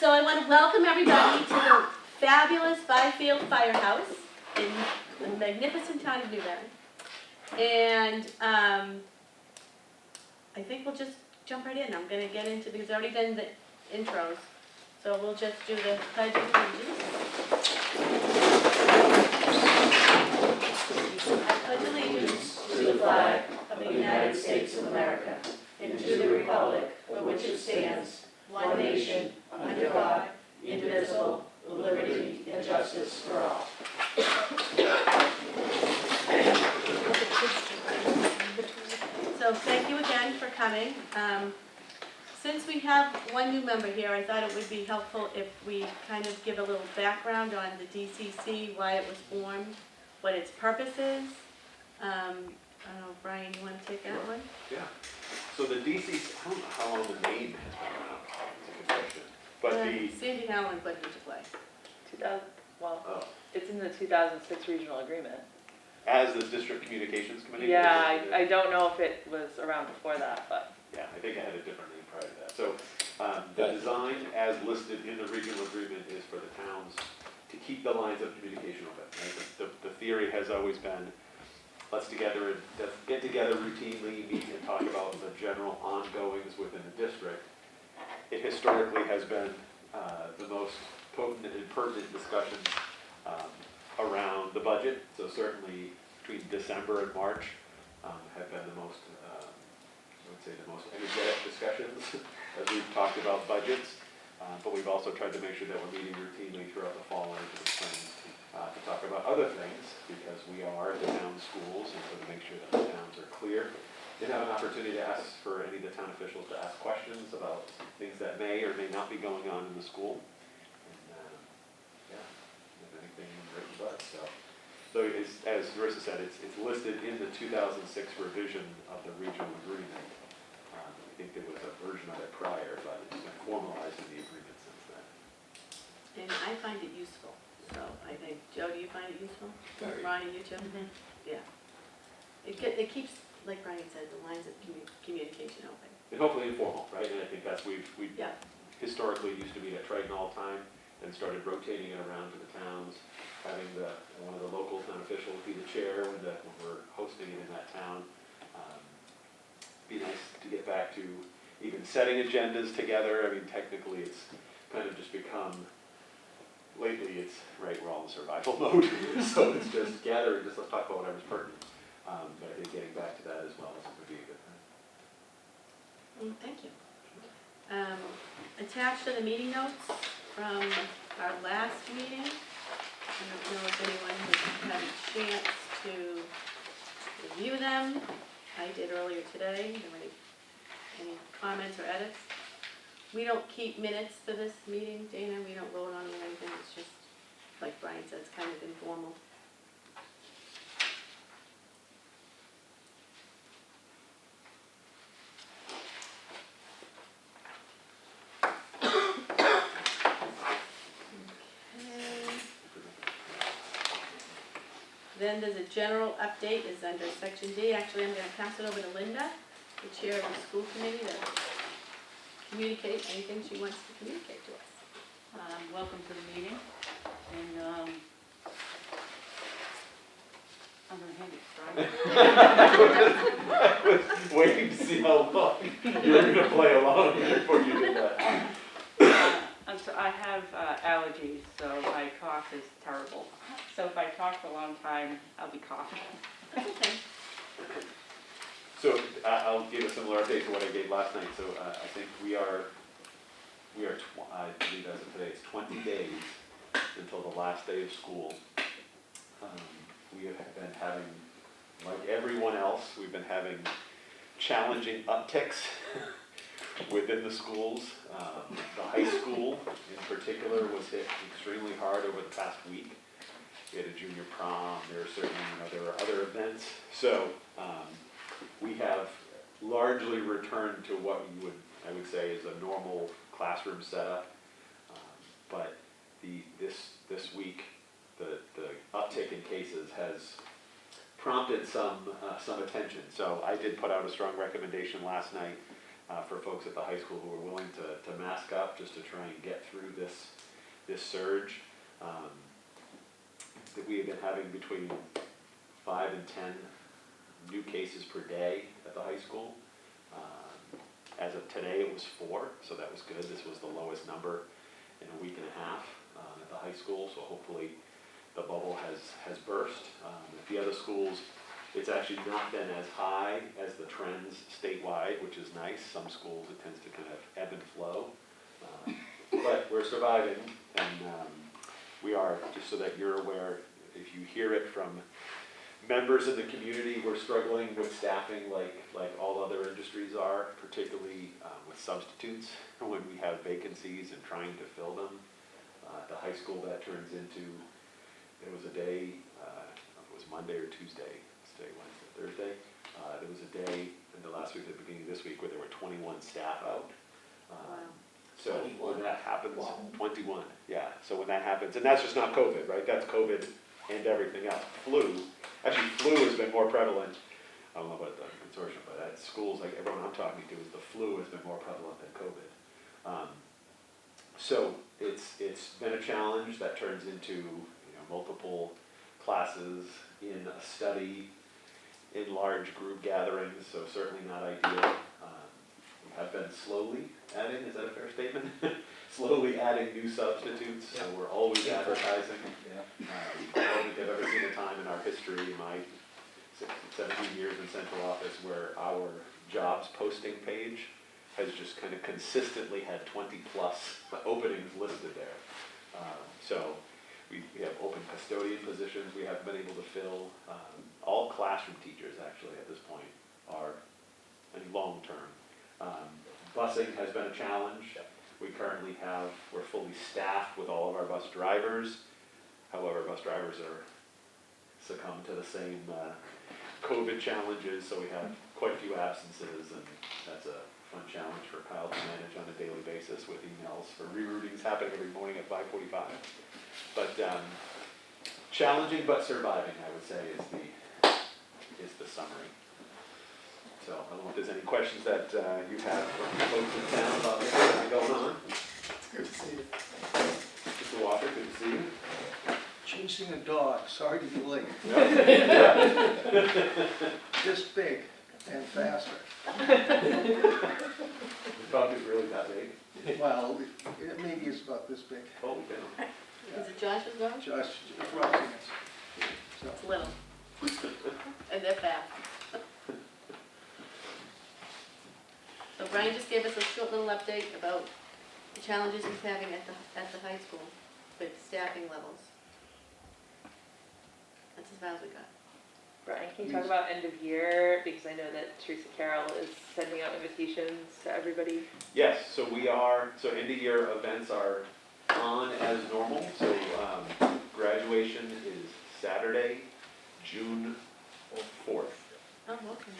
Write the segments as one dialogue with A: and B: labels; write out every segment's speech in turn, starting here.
A: So I want to welcome everybody to the fabulous Byfield Firehouse in the magnificent town of Newbury. And I think we'll just jump right in. I'm going to get into, because I've already done the intros. So we'll just do the Pledge of Allegiance. I pledge allegiance to the flag of the United States of America and to the republic for which it stands, one nation, under God, indivisible, with liberty and justice for all. So thank you again for coming. Since we have one new member here, I thought it would be helpful if we kind of give a little background on the DCC, why it was formed, what its purpose is. I don't know, Brian, you want to take that one?
B: Yeah. So the DCC, I don't know how long the name has been around. It's a good question. But
A: Sandy Howland put into play.
C: 2000, well, It's in the 2006 regional agreement.
B: As the District Communications Committee?
C: Yeah, I don't know if it was around before that, but.
B: Yeah, I think I had a different name prior to that. So the design as listed in the regional agreement is for the towns to keep the lines of communication open. Right? The theory has always been, let's get together routinely, meet and talk about the general ongoings within the district. It historically has been the most potent and pertinent discussions around the budget. So certainly between December and March have been the most, I would say, the most energetic discussions as we've talked about budgets. But we've also tried to make sure that we're meeting routinely throughout the fall and into the spring to talk about other things, because we are the town schools, and so to make sure that the towns are clear. They have an opportunity to ask for any of the town officials to ask questions about things that may or may not be going on in the school. And if anything, right in bud. So it's, as Marissa said, it's listed in the 2006 revision of the regional agreement. I think there was a version of it prior, but it's been formalized in the agreement since then.
A: And I find it useful. So I think, Joe, do you find it useful?
B: Very.
A: Brian, you too? Mm-hmm. Yeah. It keeps, like Brian said, the lines of communication open.
B: And hopefully informal, right? And I think that's we
A: Yeah.
B: historically used to meet at Triton all the time, then started rotating it around to the towns, having one of the local town officials be the chair when we're hosting it in that town. Be nice to get back to even setting agendas together. I mean, technically it's kind of just become, lately it's, right, we're all in survival mode, so it's just gathering, just let's talk about whatever's pertinent. But I think getting back to that as well would be a good thing.
A: Thank you. Attached to the meeting notes from our last meeting, I don't know if anyone has had a chance to review them. I did earlier today. Are there any comments or edits? We don't keep minutes for this meeting, Dana. We don't vote on it or anything. It's just, like Brian said, it's kind of informal. Then there's a general update is under section D. Actually, I'm going to pass it over to Linda, the chair of the school committee, to communicate anything she wants to communicate to us.
D: Welcome to the meeting, and I'm going to hand it to Brian.
B: I was waiting to see how long you were going to play along before you did that.
D: I have allergies, so my cough is terrible. So if I talk for a long time, I'll be coughing.
A: That's okay.
B: So I'll give a similar update to what I gave last night. So I think we are, I believe as of today, it's 20 days until the last day of school. We have been having, like everyone else, we've been having challenging upticks within the schools. The high school in particular was hit extremely hard over the past week. We had a junior prom, there are certainly, there are other events. So we have largely returned to what you would, I would say, is a normal classroom setup. But this week, the uptick in cases has prompted some attention. So I did put out a strong recommendation last night for folks at the high school who are willing to mask up just to try and get through this surge. That we have been having between 5 and 10 new cases per day at the high school. As of today, it was 4, so that was good. This was the lowest number in a week and a half at the high school, so hopefully the bubble has burst. At the other schools, it's actually not been as high as the trends statewide, which is nice. Some schools, it tends to kind of ebb and flow. But we're surviving, and we are, just so that you're aware, if you hear it from members in the community, we're struggling with staffing like all other industries are, particularly with substitutes when we have vacancies and trying to fill them. At the high school, that turns into, there was a day, it was Monday or Tuesday, today, Wednesday, Thursday. There was a day in the last week, at the beginning of this week, where there were 21 staff out. So when that happens, 21, yeah. So when that happens, and that's just not COVID, right? That's COVID and everything else. Flu has been more prevalent. I don't know about the consortium, but at schools, like everyone I'm talking to, is the flu has been more prevalent than COVID. So it's been a challenge that turns into multiple classes in a study, in large group gatherings. So certainly not ideal. We have been slowly adding. Is that a fair statement? Slowly adding new substitutes. So we're always advertising. I don't think I've ever seen a time in our history, in my 17 years in central office, where our jobs posting page has just kind of consistently had 20 plus openings listed there. So we have open custodian positions we haven't been able to fill. All classroom teachers actually at this point are long-term. Busing has been a challenge. We currently we're fully staffed with all of our bus drivers. However, bus drivers are succumbed to the same COVID challenges, so we have quite a few absences, and that's a fun challenge for Kyle to manage on a daily basis with emails for reroutings happening every morning at 5:45. But challenging but surviving, I would say, is the summary. So I don't know if there's any questions that you have from folks in town about what's going on.
E: Good to see you.
B: Mr. Walker, good to see you.
E: Chasing a dog, sorry to be late. This big and faster.
B: The dog is really that big.
E: Well, maybe it's about this big.
B: Holy cow.
A: Is it Josh's dog?
E: Josh, rousing us. So,
A: It's little. And they're fast. So Brian just gave us a short little update about the challenges he's having at the high school with staffing levels. That's as far as we got.
C: Brian, can you talk about end of year? Because I know that Teresa Carroll is sending out invitations to everybody.
B: Yes, so end of year events are on as normal. So graduation is Saturday, June 4th.
A: Oh, okay.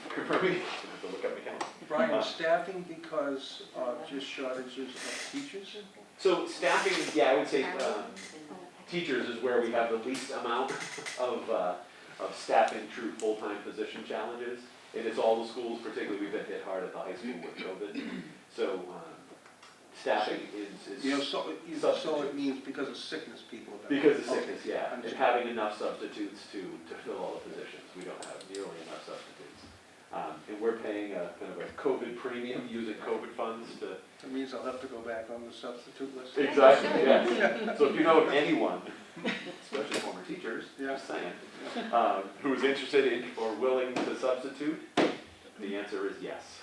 B: Confirming, I have to look up my calendar.
E: Brian, staffing because of just shortages of teachers?
B: So staffing, yeah, I would say teachers is where we have the least amount of staffing true full-time position challenges. And it's all the schools, particularly we've been hit hard at the high school with COVID. So staffing is
E: So it means because of sickness people have been.
B: because of sickness,
E: Okay,
B: yeah. And
E: understood.
B: having enough substitutes to fill all the positions. We don't have nearly enough substitutes. And we're paying a kind of a COVID premium using COVID funds to.
E: It means I'll have to go back on the substitute list.
B: Exactly, yes. So if you know of anyone, especially former teachers,
E: Yeah.
B: just saying, who is interested in or willing to substitute, the answer is yes.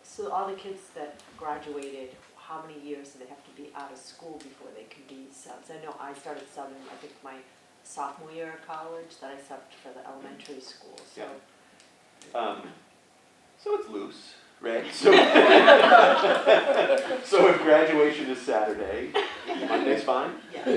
F: So all the kids that graduated, how many years do they have to be out of school before they can be subs? I know I started subbing, I think my sophomore year of college, that I subbed for the elementary school, so.
B: Yeah. So it's loose, right? So, so if graduation is Saturday, Monday's fine?
F: Yeah. No,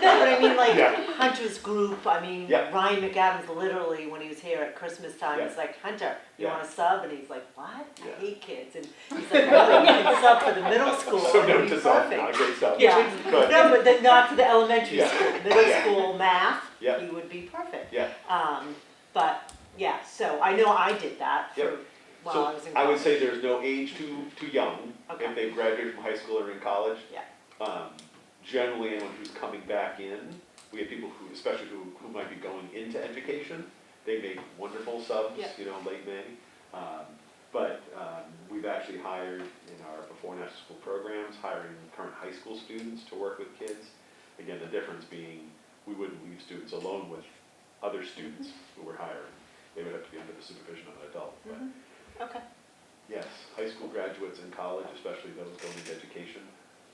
F: but I mean, like,
B: Yeah.
F: Hunter's group, I mean,
B: Yeah.
F: Ryan McAdams literally, when he was here at Christmas time,
B: Yeah.
F: he's like, Hunter, you
B: Yeah.
F: want to sub? And he's like, what?
B: Yeah.
F: I hate kids. And he's like, really, you can sub for the middle school,
B: So
F: it'd
B: note
F: be
B: to self,
F: perfect.
B: not great stuff.
F: Yeah,
B: Good.
F: no, but then not to the elementary
B: Yeah.
F: school, middle
B: Yeah.
F: school math,
B: Yeah.
F: he would be perfect.
B: Yeah.
F: But Yeah, so I know I did that for,
B: Yep.
F: while I was in
B: So I would
F: college.
B: say there's no age too young,
F: Okay.
B: if they've graduated from high school or in college.
F: Yeah.
B: Generally, anyone who's coming back in, we have people who, especially who might be going into education, they make wonderful subs,
F: Yeah.
B: late May. But we've actually hired in our before and after school programs, hiring current high school students to work with kids. Again, the difference being, we wouldn't leave students alone with other students who we're hiring. They would have to be under the supervision of an adult. But
F: Okay.
B: yes, high school graduates in college, especially those going into education,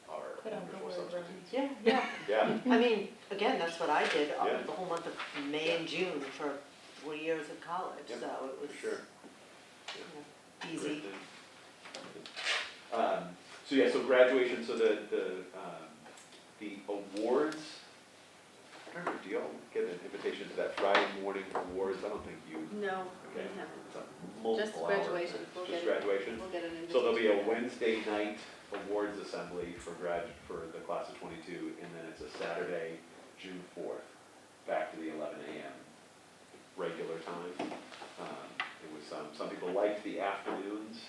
B: are
D: Put on
B: wonderful
D: the word,
B: substitutes.
F: Yeah.
B: Yeah,
F: I mean, again, that's what I did,
B: Yeah.
F: the whole month of May and June for 4 years of college,
B: Yep,
F: so it was,
B: for sure.
F: you know,
B: Great
F: easy.
B: thing. So yeah, so graduation, so the awards, I don't know, do y'all get an invitation to that Friday morning awards? I don't think you,
A: No, we
B: okay.
A: haven't.
B: It's a multiple hours.
A: graduation. We'll
B: Just
A: get it.
B: graduation?
A: We'll get an invitation.
B: So there'll be a
A: for that.
B: Wednesday night awards assembly for the class of 22, and then it's a Saturday, June 4th, back to the 11 a.m. regular time. It was, some people liked the afternoons.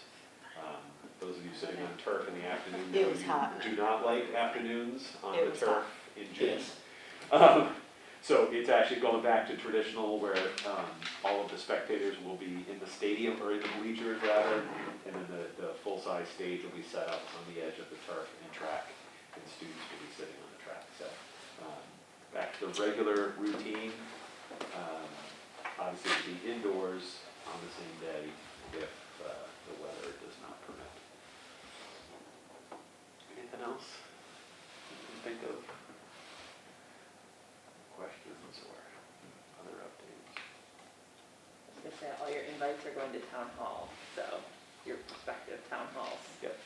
B: Those of you sitting on turf in the afternoon,
F: It
B: know
F: was
B: you
F: hot.
B: do not like afternoons on
F: It
B: the
F: was
B: turf
F: hot.
B: in June.
E: Yes.
B: So it's actually going back to traditional where all of the spectators will be in the stadium, or in the bleachers rather, and then the full-size stage will be set up on the edge of the turf and track, and students will be sitting on the track. So back to the regular routine. Obviously it'll be indoors on the same day if the weather does not permit. Anything else you can think of? Questions or other updates?
C: I was gonna say, all your invites are going to town hall, so your prospective town halls.
B: Yep.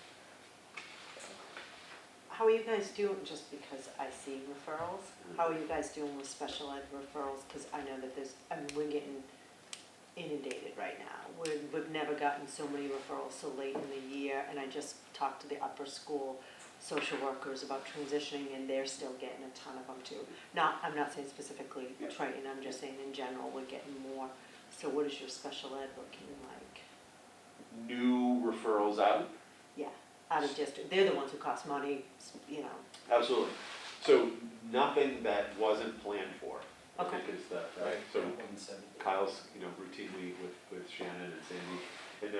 F: How are you guys doing, just because I see referrals, how are you guys doing with special ed referrals? Because I know that we're getting inundated right now. We've never gotten so many referrals so late in the year, and I just talked to the upper school social workers about transitioning, and they're still getting a ton of them too. I'm not saying specifically
B: Yeah.
F: Triton, I'm just saying in general, we're getting more. So what is your special ed looking like?
B: New referrals out?
F: Yeah, out of district, they're the ones who cost money, you know.
B: Absolutely. So nothing that wasn't planned for, I
F: Okay.
B: think is the, so Kyle's, routinely with Shannon and Sandy, and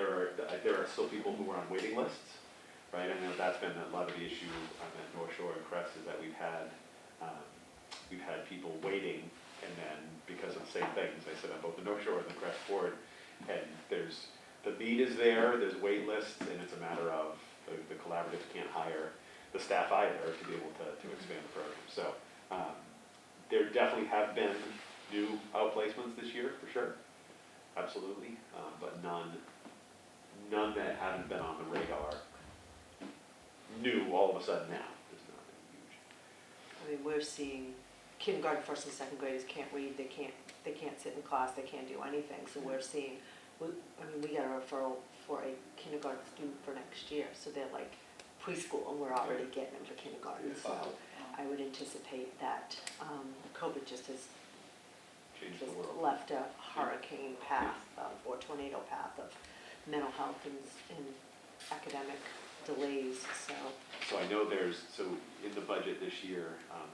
B: there are still people who are on waiting lists, right? I know that's been a lot of the issue at North Shore and Crest, is that we've had people waiting, and then because of the same things, I said on both the North Shore and the Crest board, and the need is there's wait lists, and it's a matter of, the collaborative can't hire the staff either to be able to expand the program. So there definitely have been new outplacements this year, for sure, absolutely, but none that haven't been on the radar new all of a sudden now. It's not been huge.
F: I mean, we're seeing kindergarten, first and second graders can't read, they can't sit in class, they can't do anything, so we're seeing, we got a referral for a kindergarten student for next year, so they're like preschool, and we're already getting them for kindergarten, so I would anticipate that, COVID just has
B: Changed the
F: just
B: world.
F: left a hurricane path or tornado path of mental health and academic delays, so.
B: So I know so in the budget this year,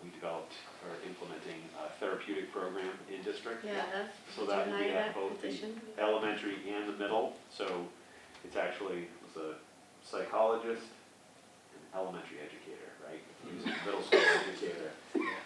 B: we developed or implementing a therapeutic program in district.
A: Yeah, that's,
B: So
A: did
B: that
A: you
B: would be
A: hire
B: at
A: that
B: both the
A: position?
B: elementary and the middle. So it's actually, it's a psychologist, an elementary educator, right? Using middle school educator.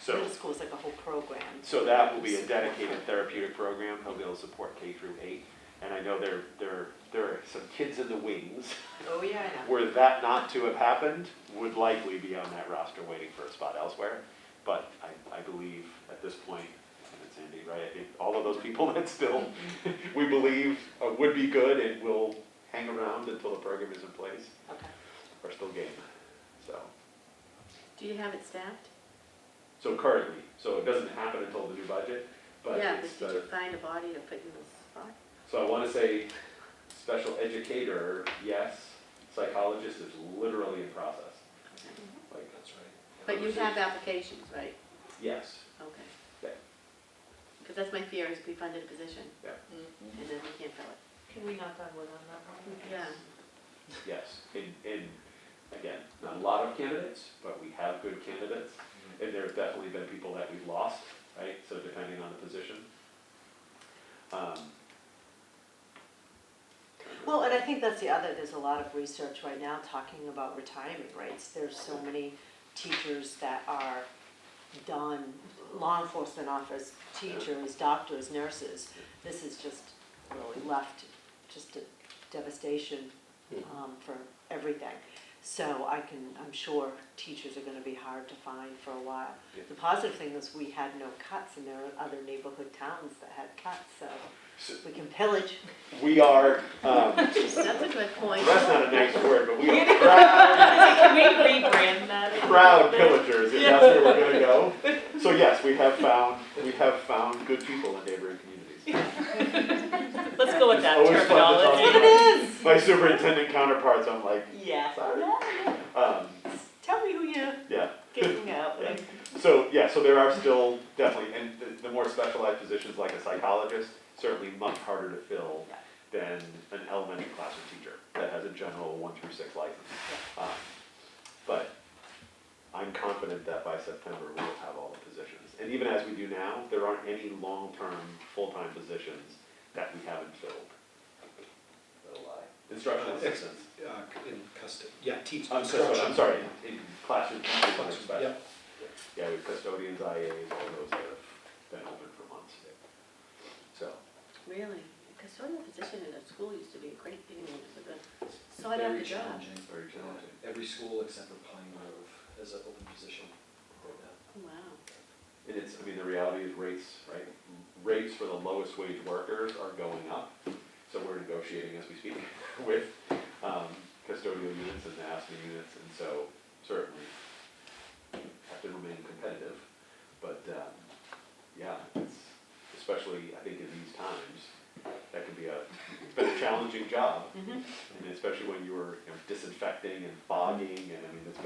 B: So,
F: Middle school is like a whole program.
B: so that will be a dedicated therapeutic program. He'll be able to support K through 8. And I know there are some kids in the wings
F: Oh, yeah, I know.
B: where that not to have happened would likely be on that roster waiting for a spot elsewhere. But I believe at this point, and it's Andy, right, I think all of those people that still, we believe would be good and will hang around until the program is in place,
F: Okay.
B: are still game, so.
A: Do you have it staffed?
B: So currently, so it doesn't happen until the new budget, but
A: Yeah,
B: it's
A: but did you find a body to put in this spot?
B: so I want to say special educator, yes, psychologist is literally in process. Like,
E: That's right.
A: But you have applications, right?
B: yes,
A: Okay.
B: yeah.
A: because that's my fear, is we funded a position,
C: Mhm.
A: and then we can't fill it.
F: Can we knock on wood on that one?
A: Yeah.
B: Yes, and again, not a lot of candidates, but we have good candidates. And there's definitely been people that we've lost, right? So depending on the position.
F: Well, and I think that's the other, there's a lot of research right now talking about retirement rates. There's so many teachers that are done, law enforcement officers, teachers, doctors, nurses. This is just really left just a devastation for everything. So I'm sure teachers are gonna be hard to find for a while.
B: Yeah.
F: The positive thing is we had no cuts, and there are other neighborhood towns that had cuts, so we can pillage.
B: We are,
A: That's a good point.
B: that's not a nice word, but we are proud,
D: Can we rebrand that?
B: proud pillagers, if that's where we're gonna go. So yes, we have found good people in neighboring communities.
D: Let's go with that
B: Always fun to talk
D: terminology.
B: about.
F: It is!
B: My superintendent counterparts, I'm like,
F: Yeah.
B: sorry.
F: Tell me who you're
B: Yeah.
F: getting out
B: Yeah.
F: with.
B: So there are still definitely, and the more specialized positions like a psychologist, certainly much harder to fill than an elementary classroom teacher that has a general 1 through 6 license. But I'm confident that by September we will have all the positions. And even as we do now, there aren't any long-term, full-time positions that we haven't filled. That'll lie. Instructional assistants.
G: In custody, yeah, teach.
B: I'm sorry, in classroom teachers, I expect.
G: Yep.
B: Yeah, with custodians, IAs, all those that have been open for months. So,
A: Really? A custodial position in a school used to be a great thing, it was a good
G: It's
A: sought
G: very
A: after job.
G: challenging.
B: very challenging.
G: Every school except for Pine Grove has an open position right now.
A: Oh, wow.
B: And it's, I mean, the reality is rates, right? Rates for the lowest wage workers are going up. So we're negotiating as we speak with custodial units and NASME units, and so certainly have to remain competitive. But yeah, it's, especially I think in these times, that can be it's been a challenging job. And especially when you were disinfecting and fogging, and I mean, we've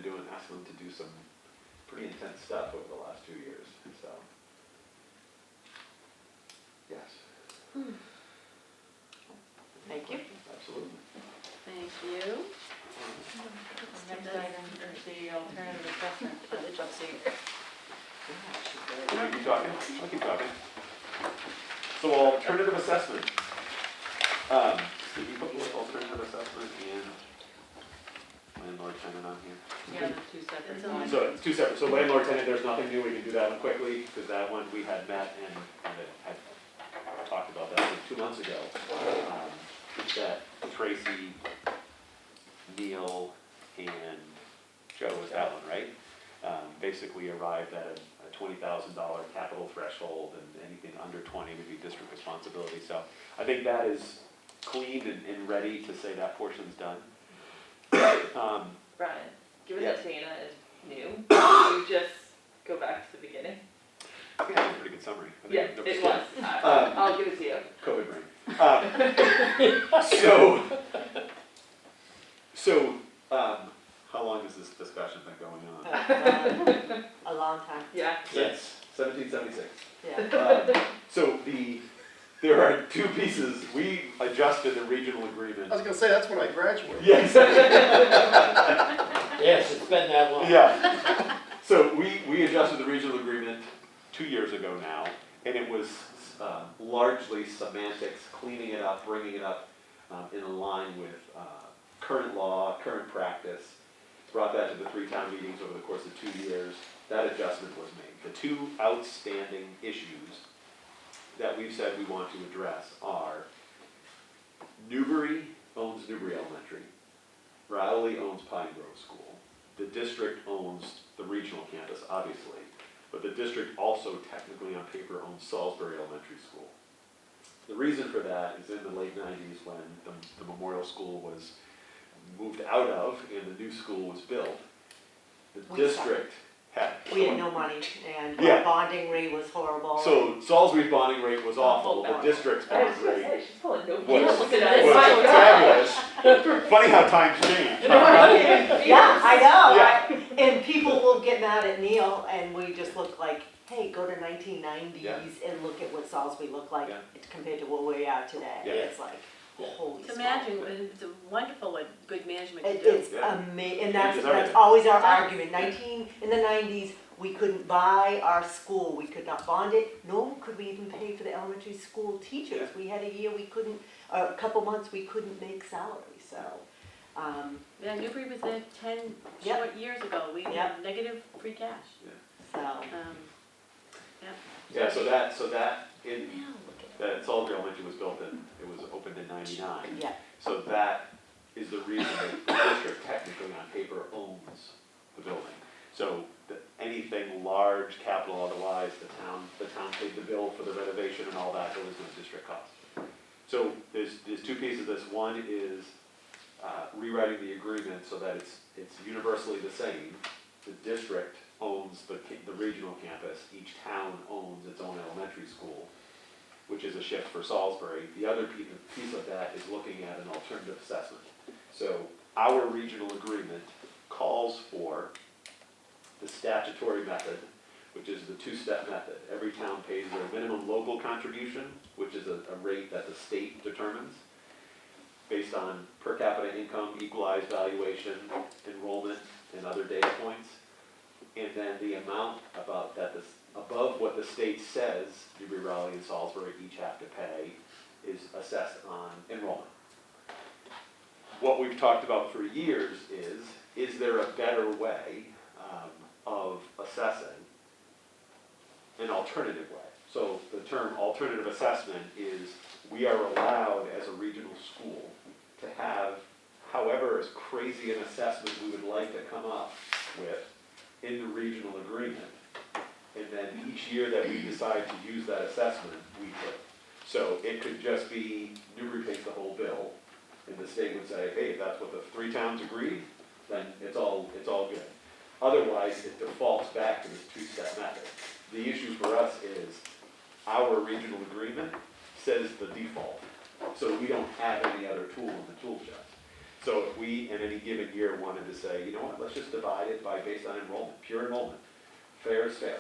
B: been asking them to do some pretty intense stuff over the last 2 years, so. Yes.
F: Thank you.
B: Absolutely.
A: Thank you.
D: Next item is the alternative assessment for the update.
B: Can you keep talking? I'll keep talking. So alternative assessment. Did you put both alternative assessment and landlord tenant on here?
D: Yeah, the two separate
A: It's on.
D: ones.
B: So it's two separate, so landlord tenant, there's nothing new, we can do that one quickly, because that one we had met and had talked about that like 2 months ago. That Tracy, Neil, and Joe was that one, right? Basically arrived at a $20,000 capital threshold, and anything under 20 would be district responsibility. So I think that is cleaned and ready to say that portion's done.
C: Brian, given
B: Yeah.
C: that Dana is new, can you just go back to the beginning?
B: I think that's a pretty good summary. I think
C: Yeah,
B: that was
C: it
B: good.
C: was. I'll give it to you.
B: COVID brain. How long has this discussion been going on?
F: A long time,
C: Yeah.
B: Since 1776.
F: yeah.
B: So there are two pieces, we adjusted the regional agreement.
E: I was gonna say, that's when I graduated.
B: Yes.
H: Yes, it's been that long.
B: Yeah. So we adjusted the regional agreement 2 years ago now, and it was largely semantics, cleaning it up, bringing it up in line with current law, current practice. Brought that to the 3 town meetings over the course of 2 years. That adjustment was made. The 2 outstanding issues that we've said we want to address are Newbury owns Newbury Elementary. Rowley owns Pine Grove School. The district owns the regional campus, obviously, but the district also technically on paper owns Salisbury Elementary School. The reason for that is in the late 90s when the memorial school was moved out of and the new school was built, the district had.
F: We had no money, and
B: Yeah.
F: our bonding rate was horrible.
B: So Salisbury's bonding rate was awful, the district's
C: I was
B: bonding
C: gonna
B: rate
C: say, she's pulling no
B: was,
C: deals
B: was
C: today.
A: this.
C: My God.
B: fabulous. Funny how times change.
F: Yeah, I know,
B: Yeah.
F: and people will get mad at Neil, and we just look like hey, go to 1990s
B: Yeah.
F: and look at what Salisbury looked like
B: Yeah.
F: compared to what we are today.
B: Yeah.
F: It's like, holy
A: To
F: smokes.
A: imagine, it's wonderful what good management can
F: It,
A: do.
F: it's
B: Yeah.
F: amazing, and
B: Changes
F: that's
B: everything.
F: always our
A: Yeah.
F: argument. In the 90s, we couldn't buy our school, we could not bond it, nor could we even pay for the elementary school teachers.
B: Yeah.
F: We had a year we couldn't, a couple months we couldn't make salary, so.
A: Yeah, Newbury was there 10
F: Yep.
A: short years ago, we
F: Yep.
A: had negative free cash.
F: So,
B: Yeah, so that, in,
F: now look at
B: that Salisbury Elementary was built in, it was opened in '99.
F: it. Yeah,
B: So that is the reason that the district technically on paper owns the building. So anything large, capital otherwise, the town paid the bill for the renovation and all that, there was no district cost. So there's two pieces of this. One is rewriting the agreement so that it's universally the same. The district owns the regional campus, each town owns its own elementary school, which is a shift for Salisbury. The other piece of that is looking at an alternative assessment. So our regional agreement calls for the statutory method, which is the two-step method. Every town pays their minimum local contribution, which is a rate that the state determines based on per capita income, equalized valuation, enrollment, and other data points. And then the amount above what the state says Newbury, Raleigh, and Salisbury each have to pay is assessed on enrollment. What we've talked about for years is there a better way of assessing an alternative way? So the term alternative assessment is we are allowed as a regional school to have however as crazy an assessment we would like to come up with in the regional agreement. And then each year that we decide to use that assessment, we could. So it could just be Newbury pays the whole bill, and the state would say, hey, if that's what the three towns agreed, then it's all good. Otherwise, it defaults back to this two-step method. The issue for us is our regional agreement says the default. So we don't have any other tool in the tool chest. So if we, in any given year, wanted to say, you know what, let's just divide it based on enrollment, pure enrollment, fair is fair,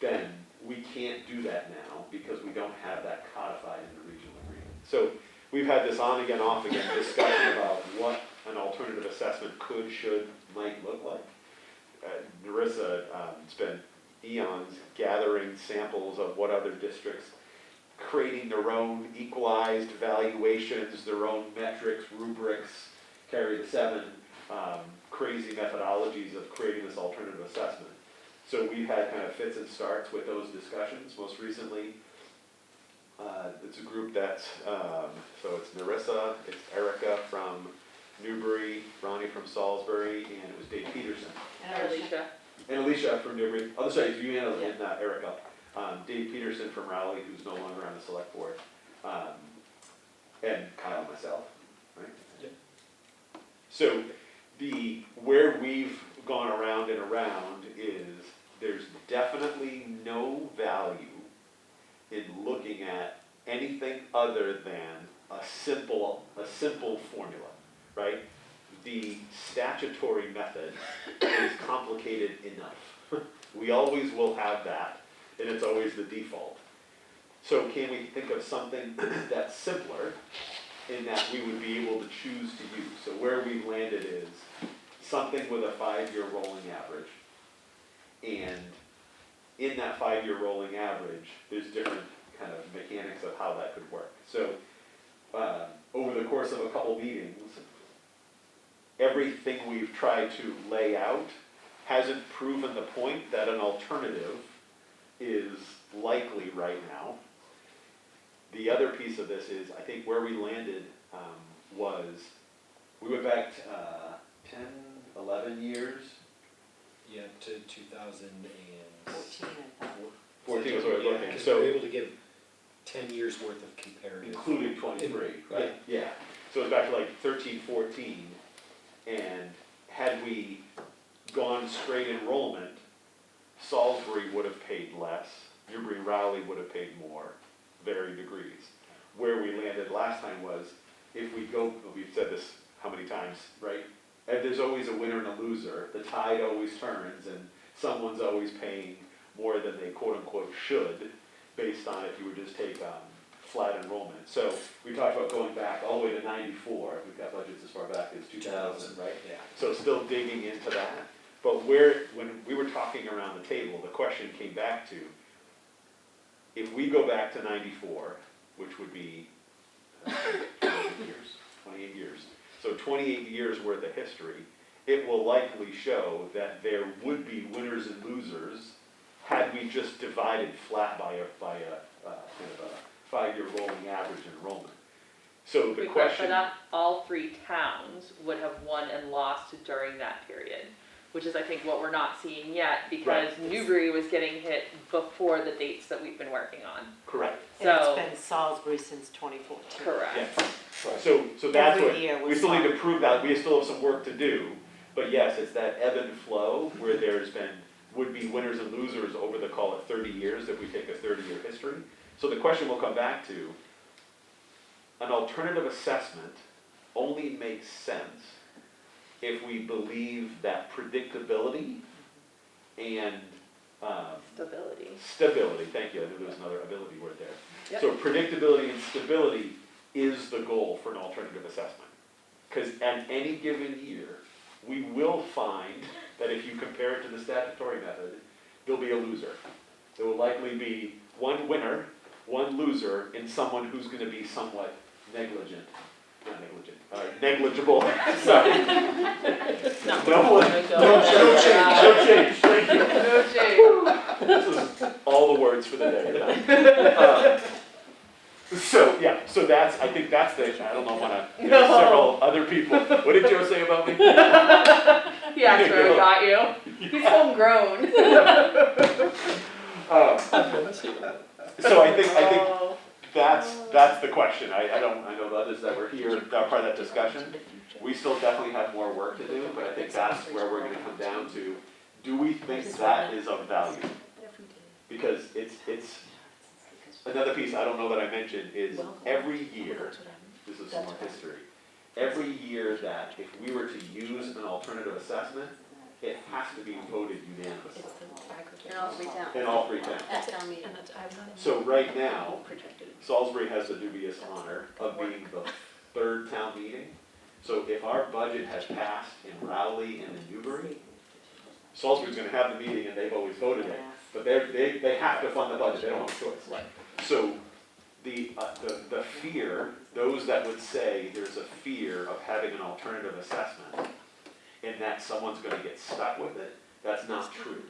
B: then we can't do that now because we don't have that codified in the regional agreement. So we've had this on again, off again discussion about what an alternative assessment could, should, might look like. Narissa spent eons gathering samples of what other districts, creating their own equalized valuations, their own metrics, rubrics, carry the 7 crazy methodologies of creating this alternative assessment. So we've had kind of fits and starts with those discussions. Most recently, it's a group that's, so it's Narissa, it's Erica from Newbury, Ronnie from Salisbury, and it was Dave Peterson.
F: and
C: Alicia.
B: And Alicia from Newbury, oh, sorry, it's you and Erica. Dave Peterson from Raleigh, who's no longer on the select board, and Kyle and myself, right?
G: Yep.
B: So where we've gone around and around is there's definitely no value in looking at anything other than a simple formula, right? The statutory method is complicated enough. We always will have that, and it's always the default. So can we think of something that's simpler in that we would be able to choose to use? So where we've landed is something with a 5-year rolling average. And in that 5-year rolling average, there's different kind of mechanics of how that could work. So over the course of a couple meetings, everything we've tried to lay out hasn't proven the point that an alternative is likely right now. The other piece of this is, I think where we landed was, we went back 10, 11 years.
G: Yeah, to 2014.
F: 14, I thought.
B: 14 was where we're looking.
G: Because
B: So
G: we're able to give 10 years worth of comparative.
B: including 23, right? Yeah. So it's back to like 13, 14, and had we gone straight enrollment, Salisbury would have paid less, Newbury Raleigh would have paid more, varying degrees. Where we landed last time was, if we go, we've said this how many times, right? And there's always a winner and a loser. The tide always turns, and someone's always paying more than they quote-unquote should, based on if you would just take flat enrollment. So we talked about going back all the way to 94, we've got budgets as far back as 2000, right?
G: Yeah.
B: So still digging into that. But when we were talking around the table, the question came back to, if we go back to 94, which would be 28 years. So 28 years worth of history, it will likely show that there would be winners and losers had we just divided flat by a kind of a 5-year rolling average enrollment. So the question.
C: But not all 3 towns would have won and lost during that period, which is I think what we're not seeing yet, because Newbury was getting hit before the dates that we've been working on.
B: Correct.
F: And
C: So,
F: it's been Salisbury since 2014.
C: correct.
B: Yes. So that's
F: Every
B: what,
F: year
B: we
F: was
B: still need to
F: fine.
B: prove that, we still have some work to do, but yes, it's that ebb and flow where there's been, would be winners and losers over the, call it 30 years, if we take a 30-year history. So the question will come back to, an alternative assessment only makes sense if we believe that predictability and stability, thank you, I knew there was another ability word there.
C: Yep.
B: So predictability and stability is the goal for an alternative assessment. Because at any given year, we will find that if you compare it to the statutory method, there'll be a loser. There will likely be one winner, one loser, and someone who's going to be somewhat negligible. Sorry.
G: No change.
B: Thank you.
C: No shade.
B: This is all the words for the day. So that's, I think that's the, I don't know, there's several other people. What did Joe say about me?
C: He actually got you. He's homegrown.
B: So I think that's the question. I know the others that were here, that were part of that discussion. We still definitely have more work to do, but I think that's where we're gonna come down to, do we think that is of value? Because it's, another piece I don't know that I mentioned is every year, this is some more history, every year that if we were to use an alternative assessment, it has to be voted unanimously.
A: In all 3 towns.
B: In all 3 towns.
A: At town meeting.
B: So right now, Salisbury has the dubious honor of being the 3rd town meeting. So if our budget has passed in Rowley and in Newbury, Salisbury's gonna have the meeting and they've always voted it. But they have to fund the budget, they don't have a choice. So the fear, those that would say there's a fear of having an alternative assessment and that someone's gonna get stuck with it, that's not true.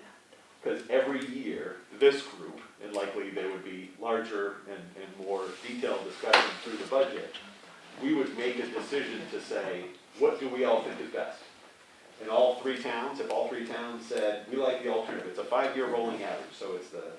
B: Because every year, this group, and likely there would be larger and more detailed discussion through the budget, we would make a decision to say, what do we all think is best? In all 3 towns, if all 3 towns said, we like the alternative, it's a 5-year rolling average, so it's the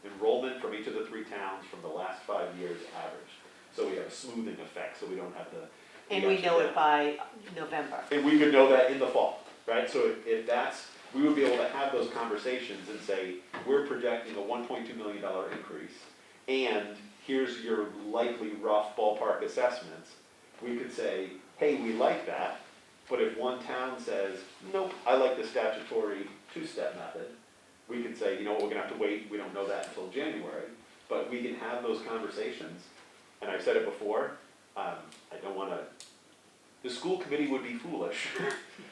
B: enrollment from each of the 3 towns from the last 5 years average. So we have a smoothing effect, so we don't have to.
F: And we know it by November.
B: And we could know that in the fall, right? So if that's, we would be able to have those conversations and say, we're projecting a $1.2 million increase, and here's your likely rough ballpark assessments. We could say, hey, we like that, but if one town says, nope, I like the statutory 2-step method, we could say, you know what, we're gonna have to wait, we don't know that until January, but we can have those conversations. And I've said it before, I don't wanna, the school committee would be foolish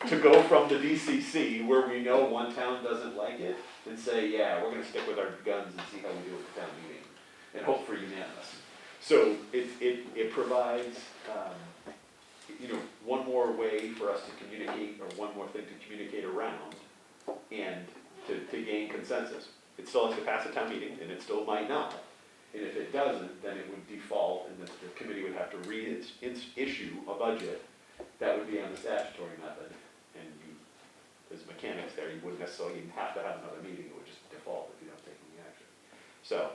B: to go from the DCC where we know one town doesn't like it and say, yeah, we're gonna stick with our guns and see how we do at the town meeting and hope for unanimous. So it provides, one more way for us to communicate, or one more thing to communicate around and to gain consensus. It still has to pass a town meeting, and it still might not. And if it doesn't, then it would default, and the committee would have to issue a budget that would be on the statutory method. And there's mechanics there, you wouldn't necessarily even have to have another meeting, it would just default if you don't take any action. So,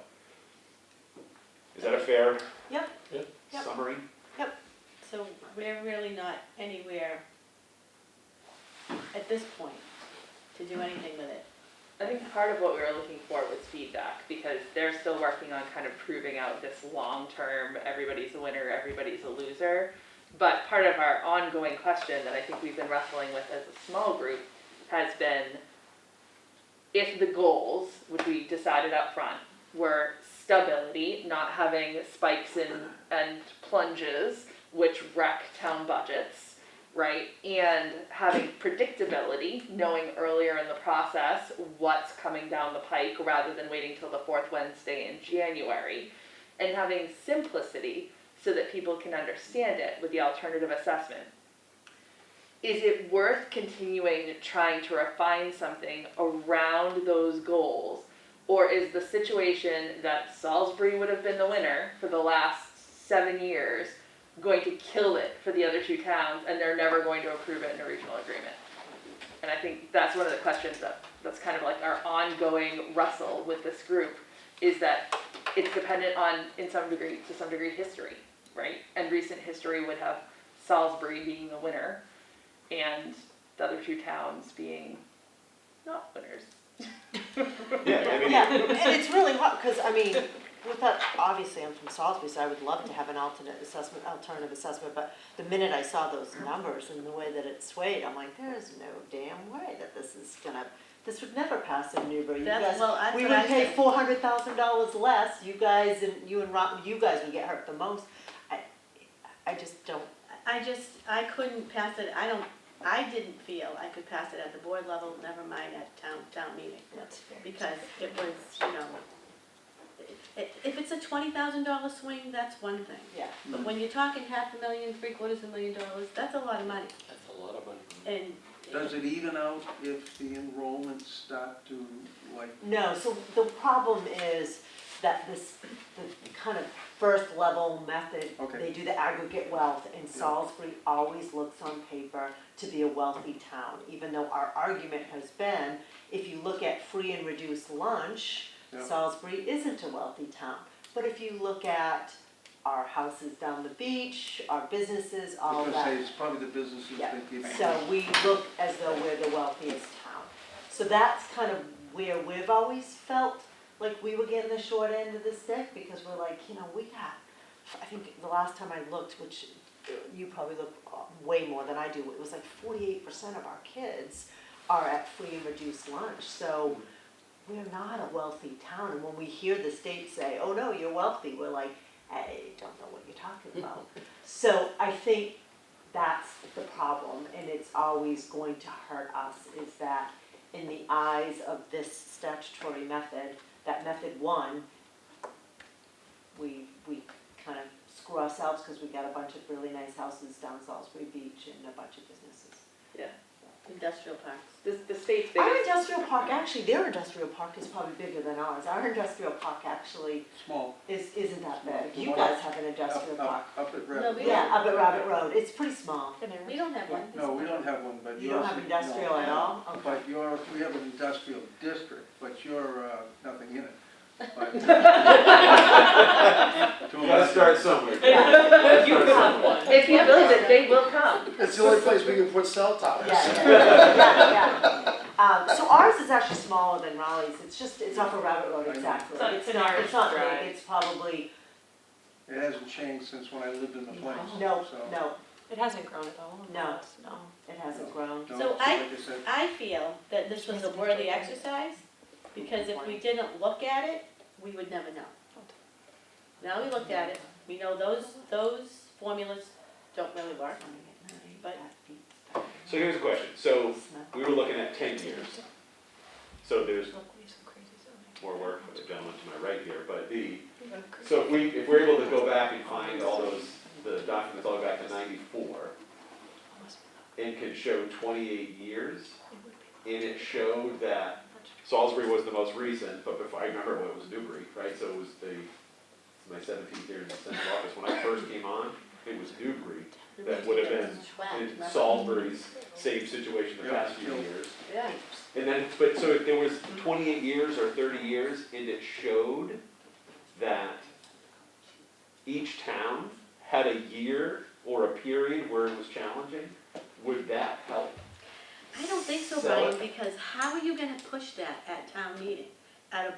B: is that a fair
F: Yep.
B: summary?
A: So we're really not anywhere at this point to do anything with it.
C: I think part of what we were looking for was feedback, because they're still working on kind of proving out this long-term, everybody's a winner, everybody's a loser. But part of our ongoing question that I think we've been wrestling with as a small group has been, if the goals, which we decided up front, were stability, not having spikes and plunges, which wreck town budgets, right? And having predictability, knowing earlier in the process what's coming down the pike rather than waiting till the fourth Wednesday in January. And having simplicity so that people can understand it with the alternative assessment. Is it worth continuing trying to refine something around those goals? Or is the situation that Salisbury would have been the winner for the last 7 years going to kill it for the other two towns and they're never going to approve it in a regional agreement? And I think that's one of the questions that's kind of like our ongoing wrestle with this group, is that it's dependent on, to some degree, history, right? And recent history would have Salisbury being the winner and the other two towns being not winners.
B: Yeah, I mean,
F: Yeah, and it's really hard, because, I mean, with that, obviously, I'm from Salisbury, so I would love to have an alternative assessment, but the minute I saw those numbers and the way that it swayed, I'm like, there's no damn way that this would never pass in Newbury. You
A: That's,
F: guys,
A: well, that's
F: we
A: what
F: would
A: I
F: pay
A: said.
F: $400,000 less, you guys would get hurt the most. I just don't,
A: I couldn't pass it, I didn't feel I could pass it at the board level, never mind at town meeting.
F: that's fair.
A: Because it was, if it's a $20,000 swing, that's one thing.
F: Yeah.
A: But when you're talking $500,000, $750,000, that's a lot of money.
G: That's a lot of money.
A: And
E: Does it even out if the enrollments start to, like,
F: No, so the problem is that the kind of first level method,
E: Okay.
F: they do the aggregate wealth, and Salisbury always looks on paper to be a wealthy town, even though our argument has been, if you look at free and reduced lunch,
E: Yeah.
F: Salisbury isn't a wealthy town. But if you look at our houses down the beach, our businesses, all
E: because
F: that.
E: it's probably the businesses
F: Yeah,
E: that give you.
F: so we look as though we're the wealthiest town. So that's kind of where we've always felt like we were getting the short end of the stick, because we're like, we got, I think the last time I looked, which you probably look way more than I do, it was like 48% of our kids are at free and reduced lunch. So we're not a wealthy town, and when we hear the state say, oh no, you're wealthy, we're like, I don't know what you're talking about. So I think that's the problem, and it's always going to hurt us, is that in the eyes of this statutory method, that method one, we kind of screw ourselves because we got a bunch of really nice houses down Salisbury Beach and a bunch of businesses.
C: Yeah.
A: industrial parks.
C: The state's
F: Our
C: biggest,
F: industrial park, actually, their industrial park is probably bigger than ours. Our industrial park actually
E: Small.
F: isn't that big.
E: Small.
F: You guys have an industrial park.
E: Up at
A: No,
E: Red.
A: we
F: Yeah, up at Rabbit Road. It's pretty small.
A: We don't have one.
E: No, we don't have one, but
F: You
E: yours.
F: don't have industrial at all? Okay.
E: But we have an industrial district, but you're, nothing in it. But-
B: You gotta start somewhere.
F: Yeah.
C: you have one. If you build it, they will come.
H: It's the only place we can put cell towers.
F: Yeah. So ours is actually smaller than Raleigh's. It's off of Rabbit Road,
E: I know.
F: exactly.
D: So it's an hour's
F: It's not
D: drive.
F: big, it's probably,
E: It hasn't changed since when I lived in the place.
F: no,
E: so-
I: It hasn't grown at all.
F: No.
I: No.
F: it hasn't grown.
E: No,
A: So
E: like I said,
A: I feel that this was a worthy exercise, because if we didn't look at it, we would never know. Now we looked at it, we know those formulas don't really work, but
B: So here's a question, so we were looking at 10 years, so there's more work for the gentleman to my right here, but so if we're able to go back and find all the documents all the way back to 94, and can show 28 years, and it showed that Salisbury was the most recent, but before, I remember it was Newbury, right, so it was my 17th year in the central office, when I first came on, it was Newbury that would have been in Salisbury's same situation the past few years.
A: yeah.
B: And then, but so there was 28 years or 30 years, and it showed that each town had a year or a period where it was challenging. Would that help?
A: I don't think so,
B: Sell
A: Brian,
B: it.
A: because how are you gonna push that at town meeting, at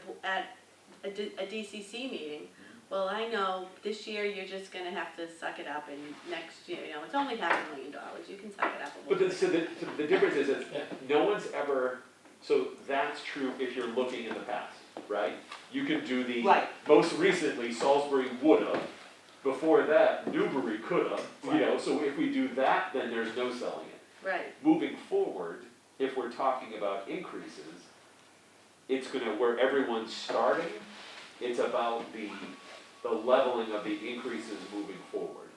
A: a DCC meeting? Well, I know this year you're just gonna have to suck it up, and next year, it's only $500,000, you can suck it up a
B: But
A: little bit.
B: so the difference is that no one's ever So that's true if you're looking in the past, right? You could do the,
F: Right.
B: most recently, Salisbury woulda, before that, Newbury coulda, you know, so if we do that, then there's no selling it.
A: Right,
B: Moving forward, if we're talking about increases, it's gonna, where everyone's starting, it's about the leveling of the increases moving forward.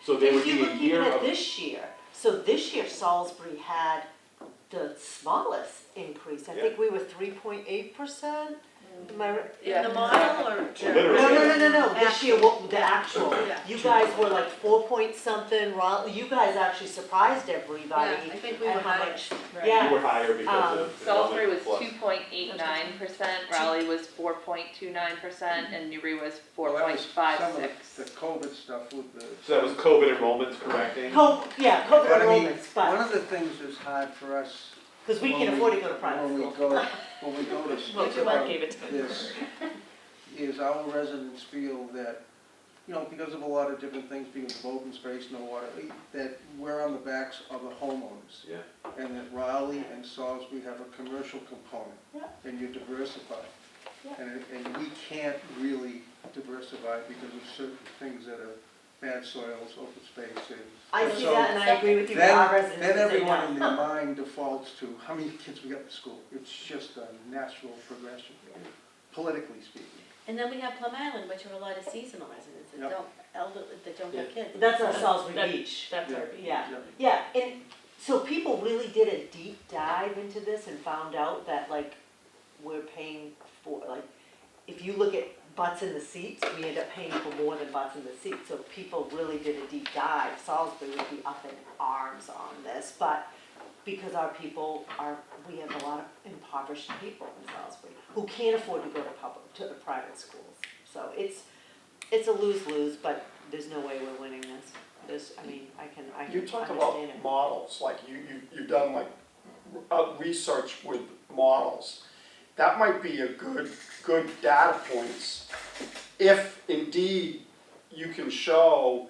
B: So there would
F: If you
B: be a
F: look even
B: year
F: at
B: of,
F: this year, so this year Salisbury had the smallest increase. I think we were 3.8%. Am I right?
A: in the model or?
B: Literally.
F: No, this year, the actual.
A: Yeah.
F: You guys were like 4 point something, you guys actually surprised everybody.
A: Yeah, I think we were
F: at how
A: higher.
F: much-
D: Right.
F: Yeah.
B: you were higher because of
C: Salisbury
B: enrollment
C: was
B: plus.
C: 2.89%, Raleigh was 4.29%, and Newbury was
E: Well, that was some of
C: 4.56.
E: the COVID stuff with the.
B: So that was COVID enrollments correcting?
F: COVID
E: But I mean,
F: enrollments,
E: one
F: but,
E: of the things that's hard for us.
F: because we
E: when
F: can afford to go to private
E: when we
F: school.
E: when we go to
F: Which
E: speak
F: is why I
E: about
F: gave it to
E: this, is our residents feel that, you know, because of a lot of different things, because of open space, no water, that we're on the backs of the homeowners.
B: Yeah.
E: And that Raleigh and Salisbury have a commercial component.
F: Yeah.
E: And you diversify.
F: Yeah.
E: And we can't really diversify because of certain things that are bad soils, open space, and.
F: I
E: and
F: see
E: so
F: that and I agree with you, but our residents
E: Then
F: would say
E: everyone in
F: no.
E: their mind defaults to how many kids we got in school. It's just a natural progression, politically speaking.
A: And then we have Plum Island, which are a lot of seasonal residents that
E: Yep.
A: don't have kids.
F: That's on Salisbury
D: That-
F: Beach.
D: That's our.
F: Yeah, yeah, and so people really did a deep dive into this and found out that like, we're paying for, like, if you look at butts in the seats, we end up paying for more than butts in the seats. So people really did a deep dive. Salisbury would be up in arms on this, but because our people are, we have a lot of impoverished people in Salisbury who can't afford to go to the private schools. So it's a lose-lose, but there's no way we're winning this. I mean, I can
H: You talk
F: understand
H: about
F: it.
H: models, like you've done like research with models. That might be a good data points if indeed you can show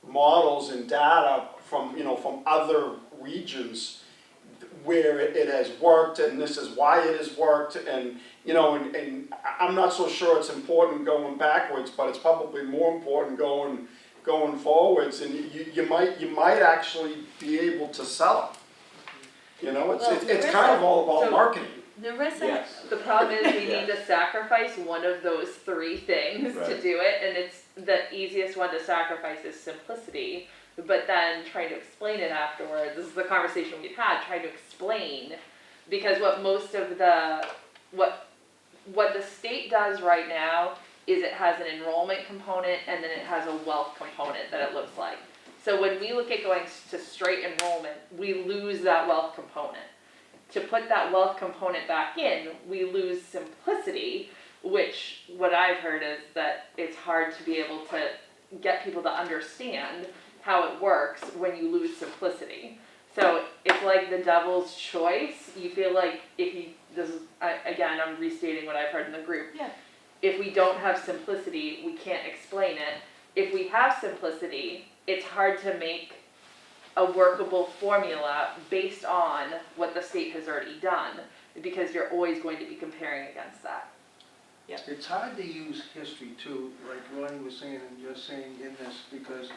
H: models and data from, from other regions where it has worked and this is why it has worked and, and I'm not so sure it's important going backwards, but it's probably more important going forwards, and you might actually be able to sell it. It's kind of all about
C: So-
H: marketing.
A: Narissa,
B: Yes.
C: The problem is we need to sacrifice one of those three things to
B: Right.
C: do it, and it's the easiest one to sacrifice is simplicity. But then trying to explain it afterwards, this is the conversation we've had, trying to explain, because what most of the, what the state does right now is it has an enrollment component and then it has a wealth component that it looks like. So when we look at going to straight enrollment, we lose that wealth component. To put that wealth component back in, we lose simplicity, which what I've heard is that it's hard to be able to get people to understand how it works when you lose simplicity. So it's like the devil's choice. You feel like if you, again, I'm restating what I've heard in the group.
F: Yeah.
C: If we don't have simplicity, we can't explain it. If we have simplicity, it's hard to make a workable formula based on what the state has already done, because you're always going to be comparing against that.
E: It's hard to use history too, like Ronnie was saying and you're saying in this, because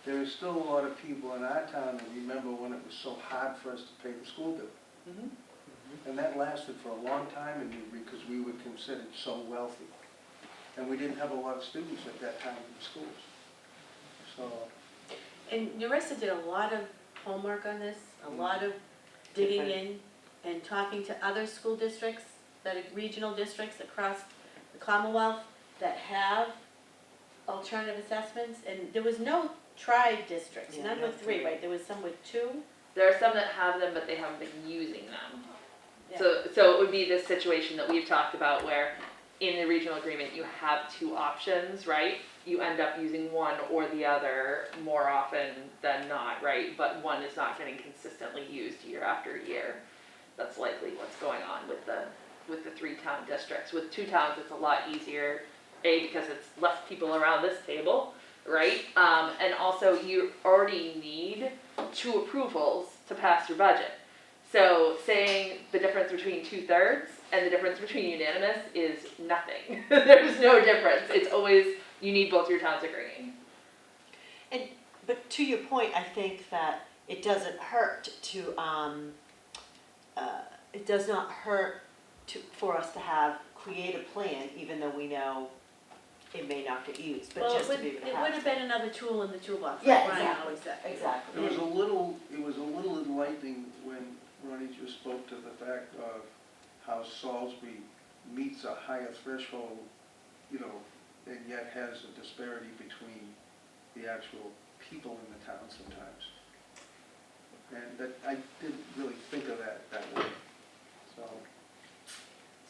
E: there is still a lot of people in our town that remember when it was so hard for us to pay the school bill. And that lasted for a long time in Newbury because we were considered so wealthy. And we didn't have a lot of students at that time in the schools. So,
A: and Narissa did a lot of homework on this, a lot of digging in and talking to other school districts, that are regional districts across the Commonwealth that have alternative assessments, and there was no tri-districts,
F: Yeah,
A: none
F: no
A: with three,
F: three.
A: right? There was some with two.
C: There are some that have them, but they haven't been using them.
A: Yeah.
C: So it would be this situation that we've talked about where in the regional agreement you have two options, right? You end up using one or the other more often than not, right? But one is not getting consistently used year after year. That's likely what's going on with the 3 town districts. With 2 towns, it's a lot easier, A, because it's less people around this table, right? And also you already need 2 approvals to pass your budget. So saying the difference between 2/3 and the difference between unanimous is nothing. There's no difference. It's always, you need both your towns agreeing.
F: But to your point, I think that it doesn't hurt to, it does not hurt for us to create a plan, even though we know it may not get used, but
A: Well,
F: just to be able to have.
A: it would have been another tool in the toolbox,
F: Yeah,
A: like Brian
F: exactly.
A: always said.
F: Exactly.
E: It was a little enlightening when Ronnie just spoke to the fact of how Salisbury meets a higher threshold, and yet has a disparity between the actual people in the town sometimes. And that, I didn't really think of that way, so.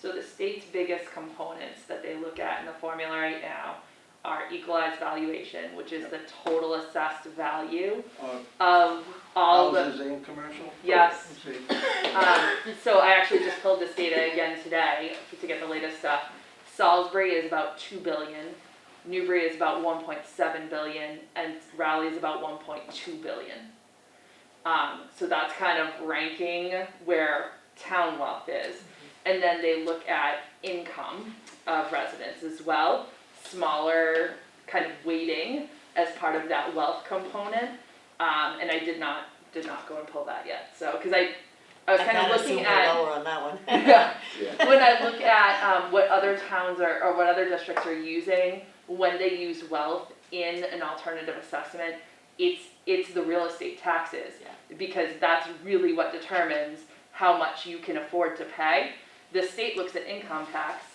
C: So the state's biggest components that they look at in the formula right now are equalized valuation, which is the total assessed value of all the.
E: Houses and commercial?
C: Yes.
E: See,
C: So I actually just pulled this data again today to get the latest stuff. Salisbury is about 2 billion, Newbury is about 1.7 billion, and Raleigh is about 1.2 billion. So that's kind of ranking where town wealth is. And then they look at income of residents as well, smaller kind of weighting as part of that wealth component. And I did not go and pull that yet. So, because I was kind of looking at.
F: Lower on that one.
C: Yeah. When I look at what other towns or what other districts are using when they use wealth in an alternative assessment, it's the real estate taxes.
F: Yeah.
C: Because that's really what determines how much you can afford to pay. The state looks at income tax,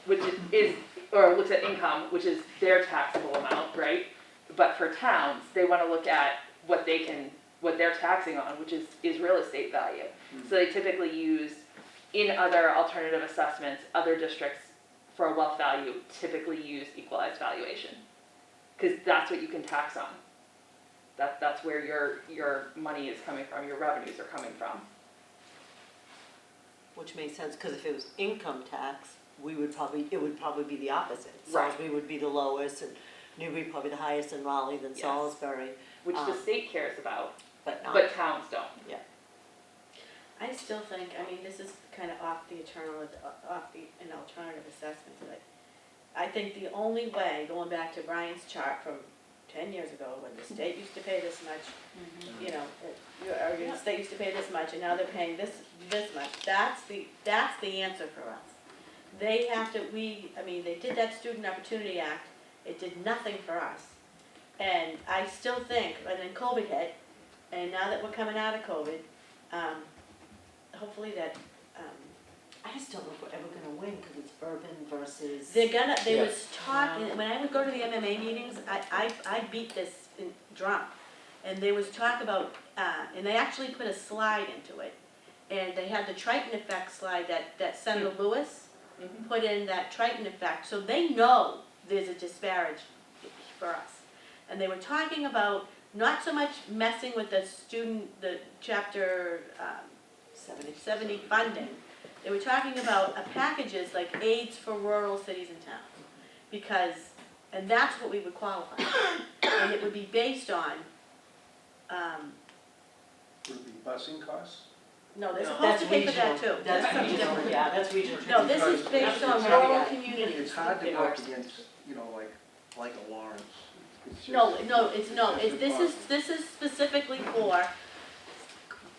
C: which looks at income, which is their taxable amount, right? But for towns, they want to look at what they're taxing on, which is real estate value. So they typically use, in other alternative assessments, other districts for a wealth value typically use equalized valuation. Because that's what you can tax on. That's where your money is coming from, your revenues are coming from.
F: Which makes sense, because if it was income tax, it would probably be the opposite.
C: Right.
F: Salisbury would be the lowest, and Newbury probably the highest in Raleigh, then
C: Yes.
F: Salisbury,
C: Which the state cares about,
F: but not.
C: but towns don't.
A: I still think, this is kind of an alternative assessment, but I think the only way, going back to Brian's chart from 10 years ago, when the state used to pay this much, or the state used to pay this much, and now they're paying this much, that's the answer for us. They have to, they did that Student Opportunity Act, it did nothing for us. And I still think, and then COVID hit, and now that we're coming out of COVID, hopefully that,
F: I just don't know if we're ever gonna win, because it's urban versus.
A: they was talking, when I would go to the MMA meetings, I beat this drum. And there was talk about, and they actually put a slide into it. And they had the Triton effect slide that Senator Lewis put in, that Triton effect. So they know there's a disparage for us. And they were talking about not so much messing with the chapter 70 funding. They were talking about packages like aids for rural cities and towns. And that's what we would qualify. And it would be based on,
E: Would it be busing costs?
A: no, they're
C: No.
A: supposed to pay for that too.
F: That's
A: something
F: regional,
A: different.
F: yeah, that's regional.
A: No, this is based on
E: It's
A: rural
E: hard-
A: communities.
E: It's hard to go up against, like a Lawrence. It's just-
A: This is specifically for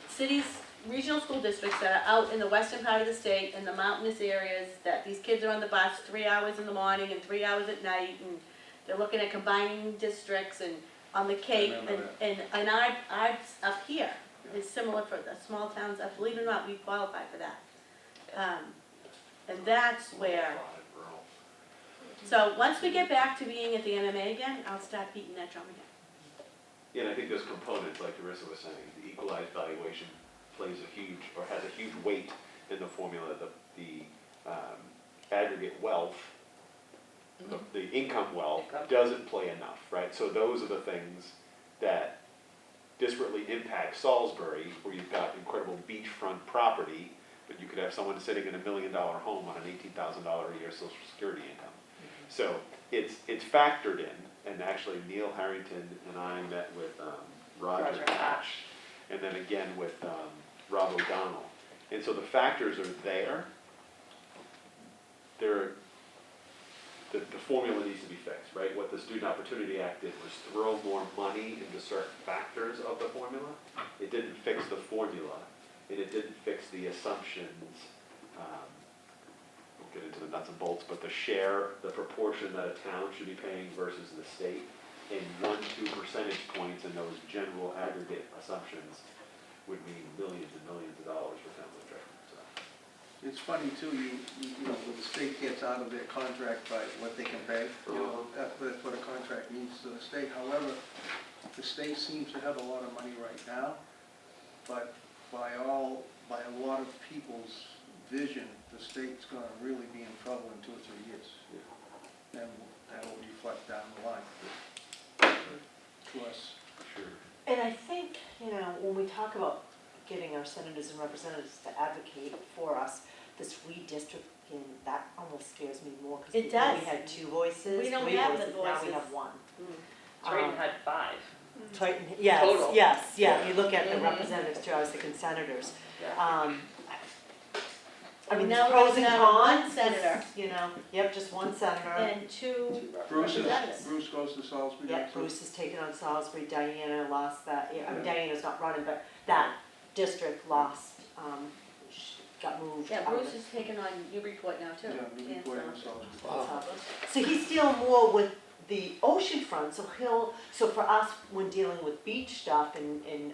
A: cities, regional school districts that are out in the western part of the state, in the mountainous areas, that these kids are on the bus 3 hours in the morning and 3 hours at night, and they're looking at combining districts and on the Cape,
E: remember
A: and our up here is similar for the small towns, believe it or not, we qualify for that. And that's where, so once we get back to being at the MMA again, I'll start beating that drum again.
B: Yeah, and I think those components, like Carissa was saying, the equalized valuation has a huge weight in the formula. The aggregate wealth, the income wealth doesn't play enough, right? So those are the things that disparately impact Salisbury, where you've got incredible beachfront property, but you could have someone sitting in $1 million home on an $18,000 a year Social Security income. So it's factored in, and actually Neil Harrington and I met with Roger
C: Roger
B: Hatch, and then again with Rob O'Donnell. And so the factors are there. The formula needs to be fixed, right? What the Student Opportunity Act did was throw more money into certain factors of the formula. It didn't fix the formula, and it didn't fix the assumptions. We'll get into the nuts and bolts, but the share, the proportion that a town should be paying versus the state, and 1-2 percentage points in those general aggregate assumptions would mean millions and millions of dollars for towns like Triton. So.
E: It's funny too, you know, when the state gets out of their contract by what they can pay, you know, that's what a contract means to the state. However, the state seems to have a lot of money right now, but by a lot of people's vision, the state's gonna really be in trouble in 2 or 3 years. And that'll reflect down the line to us.
B: Sure.
F: And I think, you know, when we talk about getting our senators and representatives to advocate for us, this redistricting, that almost scares me more. 'Cause
A: It
F: before
A: does.
F: we had 2 voices,
A: We don't
F: 3
A: have the
F: voices, now we
A: voices.
F: have 1.
C: Triton had 5.
F: Triton, yes,
C: Total.
F: yes, yeah, you look at the
A: Mhm.
F: representatives too, I was thinking senators.
C: Yeah.
F: I mean,
A: Now
F: there's
A: we're
F: pros and
A: gonna have one
F: cons,
A: senator.
F: you know, yep, just 1 senator.
A: And 2
E: Bruce
A: representatives.
E: goes to Salisbury.
F: Yeah,
E: next week.
F: Bruce is taking on Salisbury, Diana lost that, I mean, Diana's not running, but that district lost, got moved
A: Yeah,
F: out of
A: Bruce is taking on Newburyport now too.
E: Yeah, we
A: Can't
E: report
A: stop.
E: on Salisbury.
F: So he's dealing more with the ocean front, so for us, when dealing with beach stuff and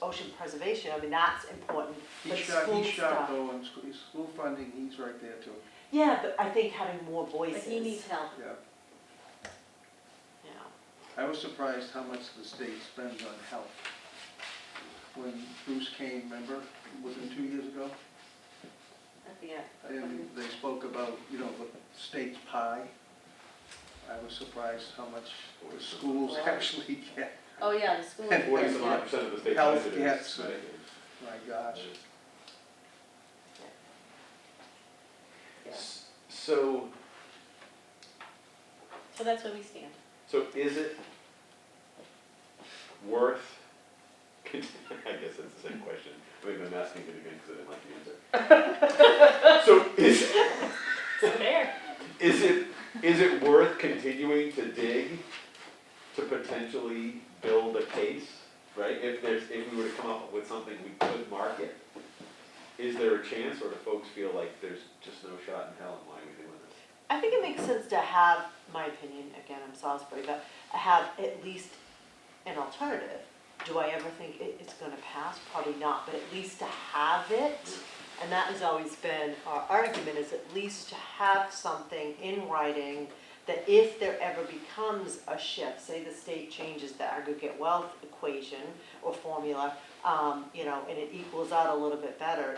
F: ocean preservation, I mean, that's important, but school
E: He's
F: stuff.
E: shot though, and school funding, he's right there too,
F: Yeah, but I think having more
A: But
F: voices.
A: he needs help.
E: yeah.
F: Yeah.
E: I was surprised how much the state spends on health. When Bruce came, remember, was it 2 years ago?
A: I forget.
E: And they spoke about, you know, the state's pie. I was surprised how much the schools actually get.
A: Oh, yeah, the school.
B: 40% of the state
E: Health
B: budget
E: gets-
B: is Medicaid.
E: My gosh.
B: So
A: So that's where we stand.
B: is it worth, I guess that's the same question, maybe I'm asking it again because I didn't like the answer. So
C: Fair.
B: is it worth continuing to dig to potentially build a case, right? If we were to come up with something we could market, is there a chance, or do folks feel like there's just no shot in hell, and why are we doing this?
F: I think it makes sense to have, my opinion, again, I'm Salisbury, but have at least an alternative. Do I ever think it's gonna pass? Probably not, but at least to have it. And that has always been our argument, is at least to have something in writing that if there ever becomes a shift, say the state changes the aggregate wealth equation or formula, you know, and it equals out a little bit better,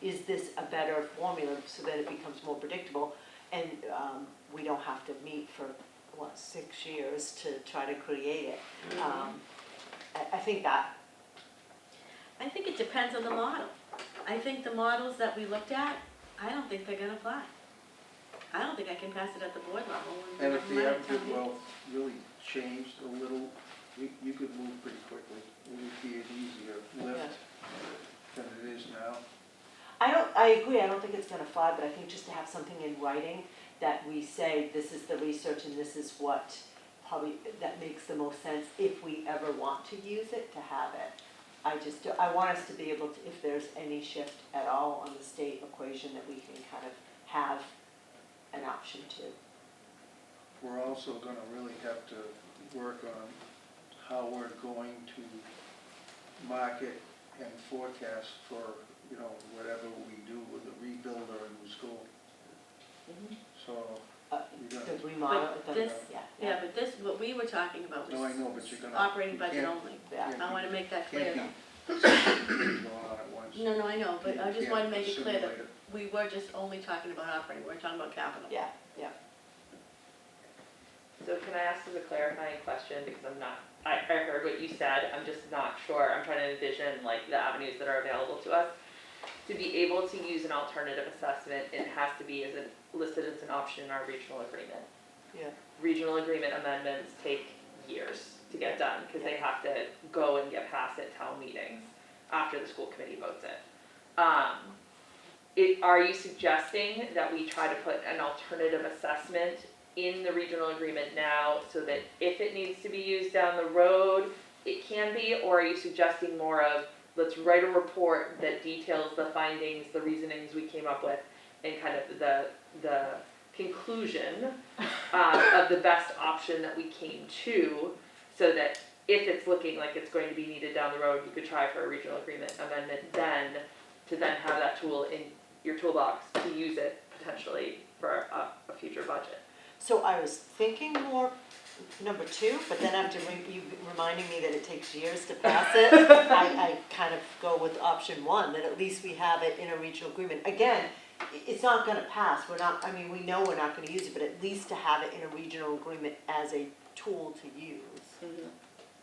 F: is this a better formula so that it becomes more predictable? And we don't have to meet for, 6 years to try to create it. I think that.
A: I think it depends on the model. I think the models that we looked at, I don't think they're gonna fly. I don't think I can pass it at the board level.
E: And if the
A: my
E: aggregate
A: town
E: wealth really changed a little, you could move pretty quickly. It would be an easier lift than it is now.
F: I agree, I don't think it's gonna fly, but I think just to have something in writing that we say, this is the research and this is what probably, that makes the most sense if we ever want to use it, to have it. I want us to be able to, if there's any shift at all on the state equation, that we can kind of have an option to.
E: We're also gonna really have to work on how we're going to market and forecast for, you know, whatever we do with a rebuild or a new school. So, you're
F: The
E: gonna,
F: remodel,
A: But this-
F: yeah.
A: Yeah, but this, what we were talking about was
E: no, I know, but you're gonna.
A: operating
E: you
A: budget
E: can't-
A: only.
F: Yeah.
A: I wanna make that clear
E: Can't
A: though.
E: be going on at once.
A: No, I know, but I
E: You
A: just
E: can't
A: wanna make it clear that
E: assimilate it.
A: we were just only talking about operating, we're talking about capital.
F: Yeah.
C: So can I ask as a clarifying question, because I heard what you said, I'm just not sure, I'm trying to envision like the avenues that are available to us. To be able to use an alternative assessment, it has to be listed as an option in our regional agreement.
F: Yeah.
C: Regional agreement amendments take years to get done, because they have to go and get passed at town meetings. after the school committee votes it. Are you suggesting that we try to put an alternative assessment in the regional agreement now so that if it needs to be used down the road, it can be? Or are you suggesting more of, let's write a report that details the findings, the reasonings we came up with, and kind of the conclusion of the best option that we came to, so that if it's looking like it's going to be needed down the road, you could try for a regional agreement amendment then, to then have that tool in your toolbox to use it potentially for a future budget.
F: So I was thinking more number 2, but then after you reminding me that it takes years to pass it, I kind of go with option 1, that at least we have it in a regional agreement. Again, it's not gonna pass, we know we're not gonna use it, but at least to have it in a regional agreement as a tool to use.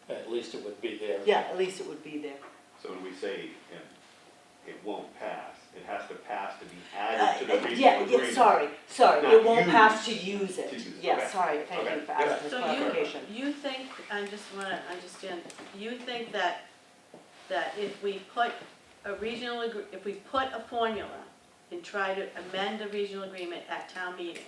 I: At least it would be there.
F: Yeah, at least it would be there.
B: So when we say it won't pass, it has to pass to be added to the regional
F: Yeah,
B: agreement.
F: sorry,
B: Not
F: it won't
B: use.
F: pass to use it.
B: To use it,
F: Yeah,
B: okay.
F: sorry, thank
B: Okay.
F: you for asking the
A: So
F: clarification.
A: you think, I just wanna understand, you think that if we put if we put a formula and try to amend the regional agreement at town meeting,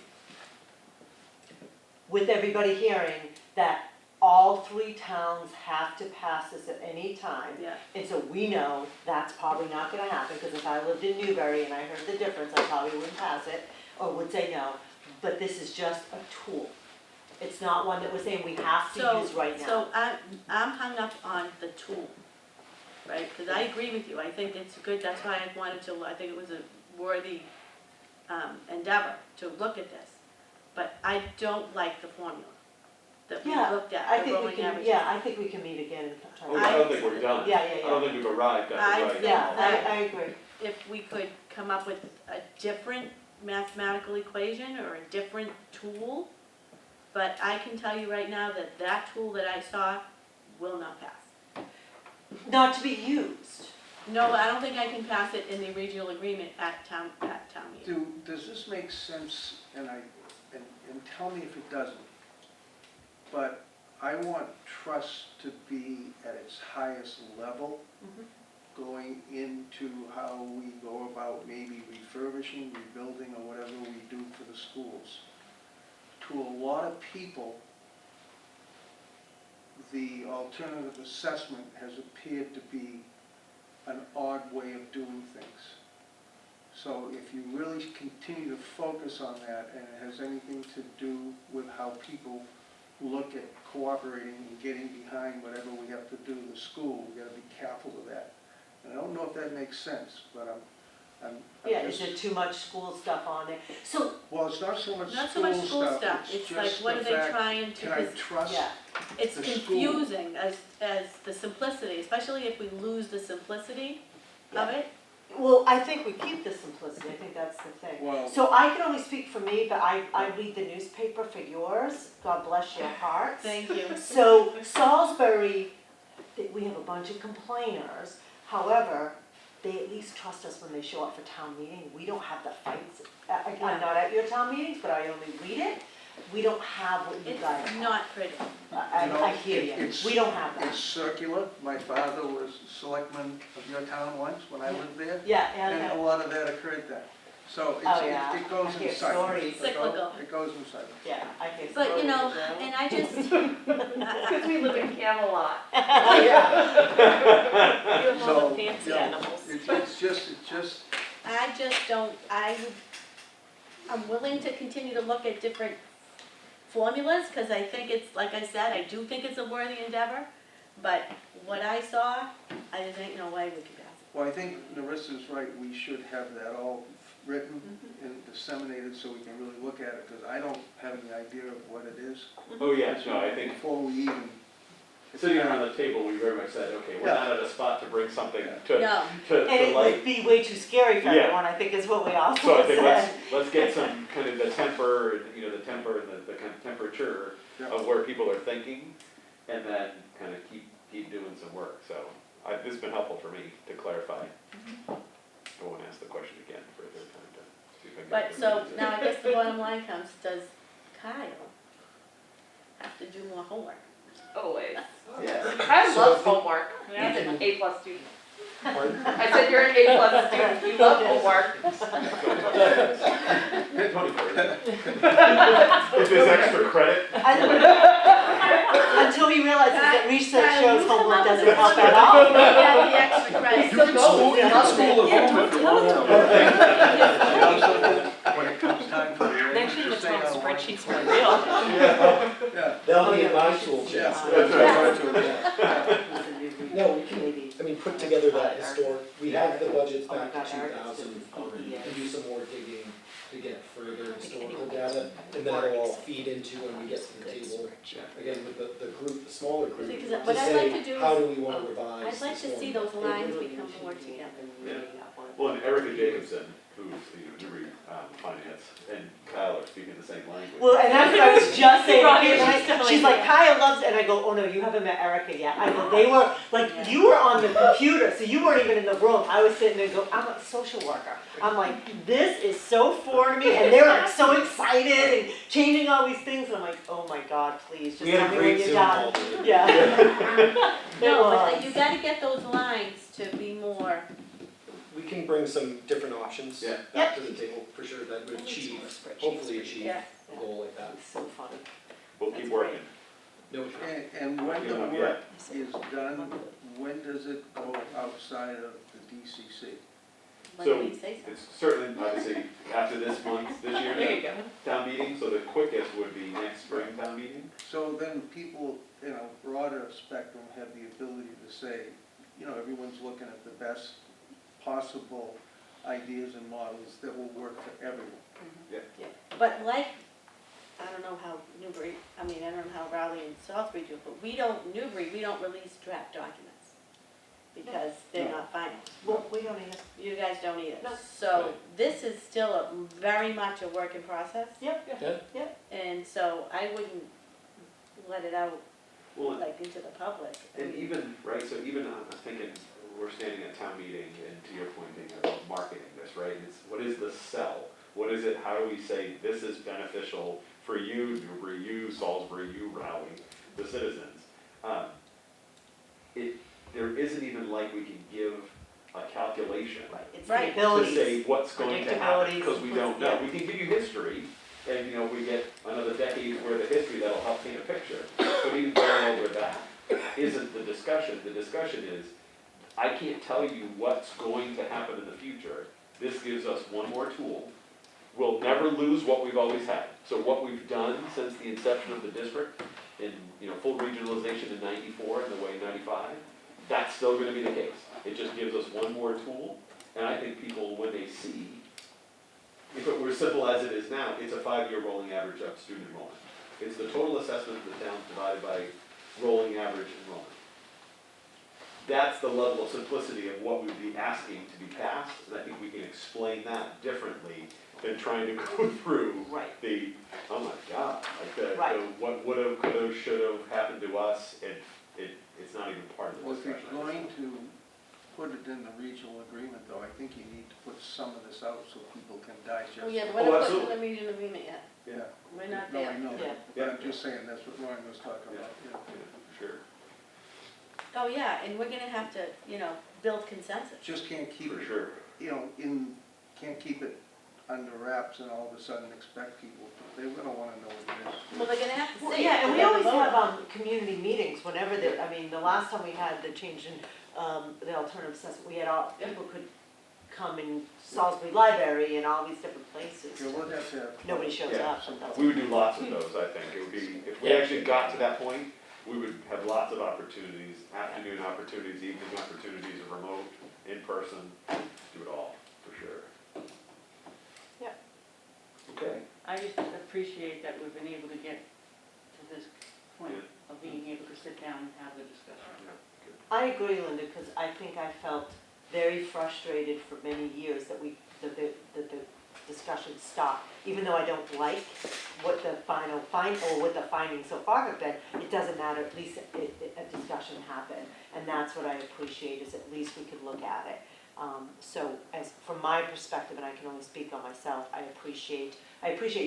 F: With everybody hearing that all 3 towns have to pass this at any time.
A: yeah,
F: And so we know that's probably not gonna happen, because if I lived in Newbury and I heard the difference, I probably wouldn't pass it, or would say no. But this is just a tool. It's not one that we're saying we have to use right now.
A: so I'm hung up on the tool, right? Because I agree with you, I think it's good, that's why I wanted to, I think it was a worthy endeavor to look at this. But I don't like the formula that we
F: Yeah,
A: looked
F: I
A: at, the
F: think we
A: rolling
F: can,
A: averages.
F: yeah, I think we can meet again and try
B: Oh,
F: to.
B: I don't think we're done.
F: Yeah,
B: I don't think we've arrived at
A: I
B: the right.
A: think
F: Yeah,
A: that-
F: I agree.
A: If we could come up with a different mathematical equation or a different tool, but I can tell you right now that that tool that I saw will not pass.
F: Not to be used.
A: No, I don't think I can pass it in the regional agreement at town meeting.
E: Does this make sense, and tell me if it doesn't, but I want trust to be at its highest level, going into how we go about maybe refurbishing, rebuilding, or whatever we do for the schools. To a lot of people, the alternative assessment has appeared to be an odd way of doing things. So if you really continue to focus on that, and it has anything to do with how people look at cooperating and getting behind whatever we have to do in the school, we gotta be careful of that. And I don't know if that makes sense, but I'm
F: Yeah,
E: just.
F: is there too much school stuff on there? So,
E: Well, it's not so much
A: Not so much school
E: stuff,
A: stuff, it's like,
E: just
A: what
E: the
A: are they
E: fact,
A: trying
E: can I
A: to,
E: trust?
F: yeah,
A: it's
E: the school?
A: confusing as the simplicity, especially if we lose the simplicity of it.
F: well, I think we keep the simplicity, I think that's the thing.
E: Well,
F: So I can only speak for me, but I read the newspaper for yours, God bless your hearts.
A: Thank you.
F: So Salisbury, we have a bunch of complainers, however, they at least trust us when they show up for town meeting. We don't have the fights. I'm not at your town meetings, but I only read it. We don't have what you guys
A: It's
F: have.
A: not pretty.
F: I hear you.
E: it's-
F: We don't have
E: It's
F: that.
E: circular. My father was selectman of your town once when I lived there,
F: Yeah,
E: and a
F: and,
E: lot of that occurred then. So
F: Oh, yeah.
E: it goes
F: I hear
E: in cycles.
F: stories.
A: Cyclical.
E: It goes in cycles.
F: yeah, I hear
A: But,
F: stories.
A: and I just,
C: Because we live in Camelot.
F: Yeah.
A: you have all
E: So,
A: the fancy
E: yeah.
A: animals.
E: It's just,
A: I just don't, I'm willing to continue to look at different formulas, because I think it's, like I said, I do think it's a worthy endeavor, but what I saw, I just ain't no way we could pass it.
E: well, I think Narissa's right. We should have that all written and disseminated so we can really look at it, because I don't have any idea of what it is.
B: Oh, yeah, no, I think
E: Before we even.
B: sitting around the table, we very much said, okay, we're
E: Yeah.
B: not at a spot to bring something to
A: No,
F: And it
B: light.
F: would be way too scary for
B: Yeah.
F: everyone, I think is what we also
B: So I think
F: said.
B: let's get some kind of the temper, the temper and the kind of temperature
E: Yeah.
B: of where people are thinking, and then kind of keep doing some work. So this has been helpful for me to clarify. I won't ask the question again for a third time to see if I can.
A: but so now I guess the bottom line comes, does Kyle have to do more homework?
C: Always.
E: Yeah.
C: I
H: So
C: love
H: the-
C: homework.
D: Yeah.
C: He's an A+ student.
G: Pardon?
C: I said you're an A+ student, you love homework.
B: Tony, if there's extra credit,
F: Until he realizes that research
A: Tyler,
F: shows
A: you come
F: homework
A: up with
F: doesn't
A: a
F: help
A: plan.
F: at all.
A: Yeah, the extra credit.
H: You can school
F: Yeah.
H: at home if you want to.
E: When it comes time for the raise,
J: Next year,
E: just
J: the
E: say
J: Excel
E: I want.
J: spreadsheets are real.
E: Yeah.
G: That'll
F: Oh,
G: be
F: yeah,
G: in my
F: we should-
G: tool
E: Yeah.
G: chest.
B: That's right.
G: No, we can, I mean, put together that historic, we have the budgets
F: Oh my
G: back
F: God,
G: to
F: Eric,
G: 2000
F: it's
G: already. We
F: yeah.
G: can do some more digging to get further historical data, and that'll all feed into when we get to the table. Again, with the group, the smaller group,
A: See, 'cause
G: to
A: what I'd like to
G: say,
A: do
G: how
A: is-
G: do we wanna revise
A: I'd like
G: this
A: to see
G: formula?
A: those lines become more together.
B: well, and Erica Jacobson, who's the Newbury Finance, and Kyle are speaking the same language.
F: Well, and that's what I was just saying,
J: Right,
F: like,
J: she's
F: she's like, Kaya loves, and I go, oh no, you haven't met Erica yet. I go, they were, like, you were on the computer, so you weren't even in the room. I was sitting there and go, I'm a social worker. I'm like, this is so foreign to me, and they're like so excited and changing all these things, and I'm like, oh my God, please, just
G: We had
F: tell
G: a
F: me when
G: great
F: you're
G: Zoom
F: done.
G: call today.
F: Yeah.
A: No,
F: It
A: but
F: was.
A: you gotta get those lines to be more,
G: We can bring some different options
B: Yeah.
G: back to the table, for sure, that would achieve, hopefully achieve
A: yeah.
G: a goal like that.
F: It's so funny.
B: We'll keep working.
G: No, sure.
E: And when the
B: Yeah.
E: work is done, when does it go outside of the DCC?
A: when
B: So,
A: we say so.
B: it's certainly, obviously, after this month, this year,
C: There you go.
B: town meeting, so the quickest would be next spring town meeting.
E: So then people in a broader spectrum have the ability to say, you know, everyone's looking at the best possible ideas and models that will work for everyone.
A: But like, I don't know how Newbury, I mean, I don't know how Raleigh and Salisbury do it, but we don't, Newbury, we don't release draft documents. Because they're
E: No.
A: not final.
F: Well, we don't either.
A: You guys don't either.
F: No.
A: So this is still very much a work in process.
F: Yep.
A: And so I wouldn't let it out
B: Well,
A: like into the public. I
B: and
A: mean,
B: even, right, so even I'm thinking, we're standing at town meeting, and to your point, thinking about marketing this, right? It's, what is the sell? What is it, how do we say, this is beneficial for you, Newbury, you, Salisbury, you, Raleigh, the citizens? There isn't even like we can give a calculation
F: Right, it's
A: Right.
F: the
B: to
F: abilities.
B: say what's going to happen,
F: Predictability,
B: because we don't know.
F: yeah.
B: We can give you history, and, you know, we get another decade's worth of history that'll help paint a picture. But even going over that isn't the discussion. The discussion is, I can't tell you what's going to happen in the future. This gives us one more tool. We'll never lose what we've always had. So what we've done since the inception of the district, in, you know, full regionalization in '94 and the way '95, that's still gonna be the case. It just gives us one more tool, and I think people, when they see, if it were simple as it is now, it's a 5-year rolling average of student enrollment. It's the total assessment of the town divided by rolling average enrollment. That's the level of simplicity of what we'd be asking to be passed, and I think we can explain that differently than trying to go through
F: Right.
B: the, oh my God, like the
F: Right.
B: what would've, could've, should've happened to us, it's not even part of the
E: Well, if you're
B: discussion.
E: going to put it in the regional agreement, though, I think you need to put some of this out so people can digest.
A: Oh, yeah,
E: it.
A: but
B: Oh,
A: we're not putting
B: absolutely.
A: the regional agreement yet.
E: Yeah.
A: We're not
E: No,
A: there.
E: I know
F: Yeah.
E: that, but I'm just saying, that's what Ryan was talking about, you know.
B: Yeah, for sure,
A: Oh, yeah, and we're gonna have to, you know, build consensus.
E: Just can't keep
B: for
E: it,
B: sure.
E: you know, can't keep it under wraps and all of a sudden expect people, they're gonna wanna know what it is.
A: Well, they're gonna have to
F: Well,
A: see.
F: yeah, and
A: it.
F: we always
A: Vote.
F: have, community meetings whenever there, I mean, the last time we had the change in, the alternative assessment, we had all, people could come in Salisbury Library and all these different places.
E: Yeah, we'll have to have.
F: Nobody shows
B: Yeah.
F: up, so that's.
B: We would do lots of those, I think. It would be, if we actually got to that point, we would have lots of opportunities, afternoon opportunities, evening opportunities, remote, in person, do it all, for sure.
F: Yep.
B: Okay.
D: I just appreciate that we've been able to get to this point of being able to sit down and have the discussion.
F: I agree, Linda, because I think I felt very frustrated for many years that the discussion stopped. Even though I don't like what the what the findings so far have been, it doesn't matter, at least a discussion happened. And that's what I appreciate, is at least we could look at it. So as, from my perspective, and I can only speak on myself, I appreciate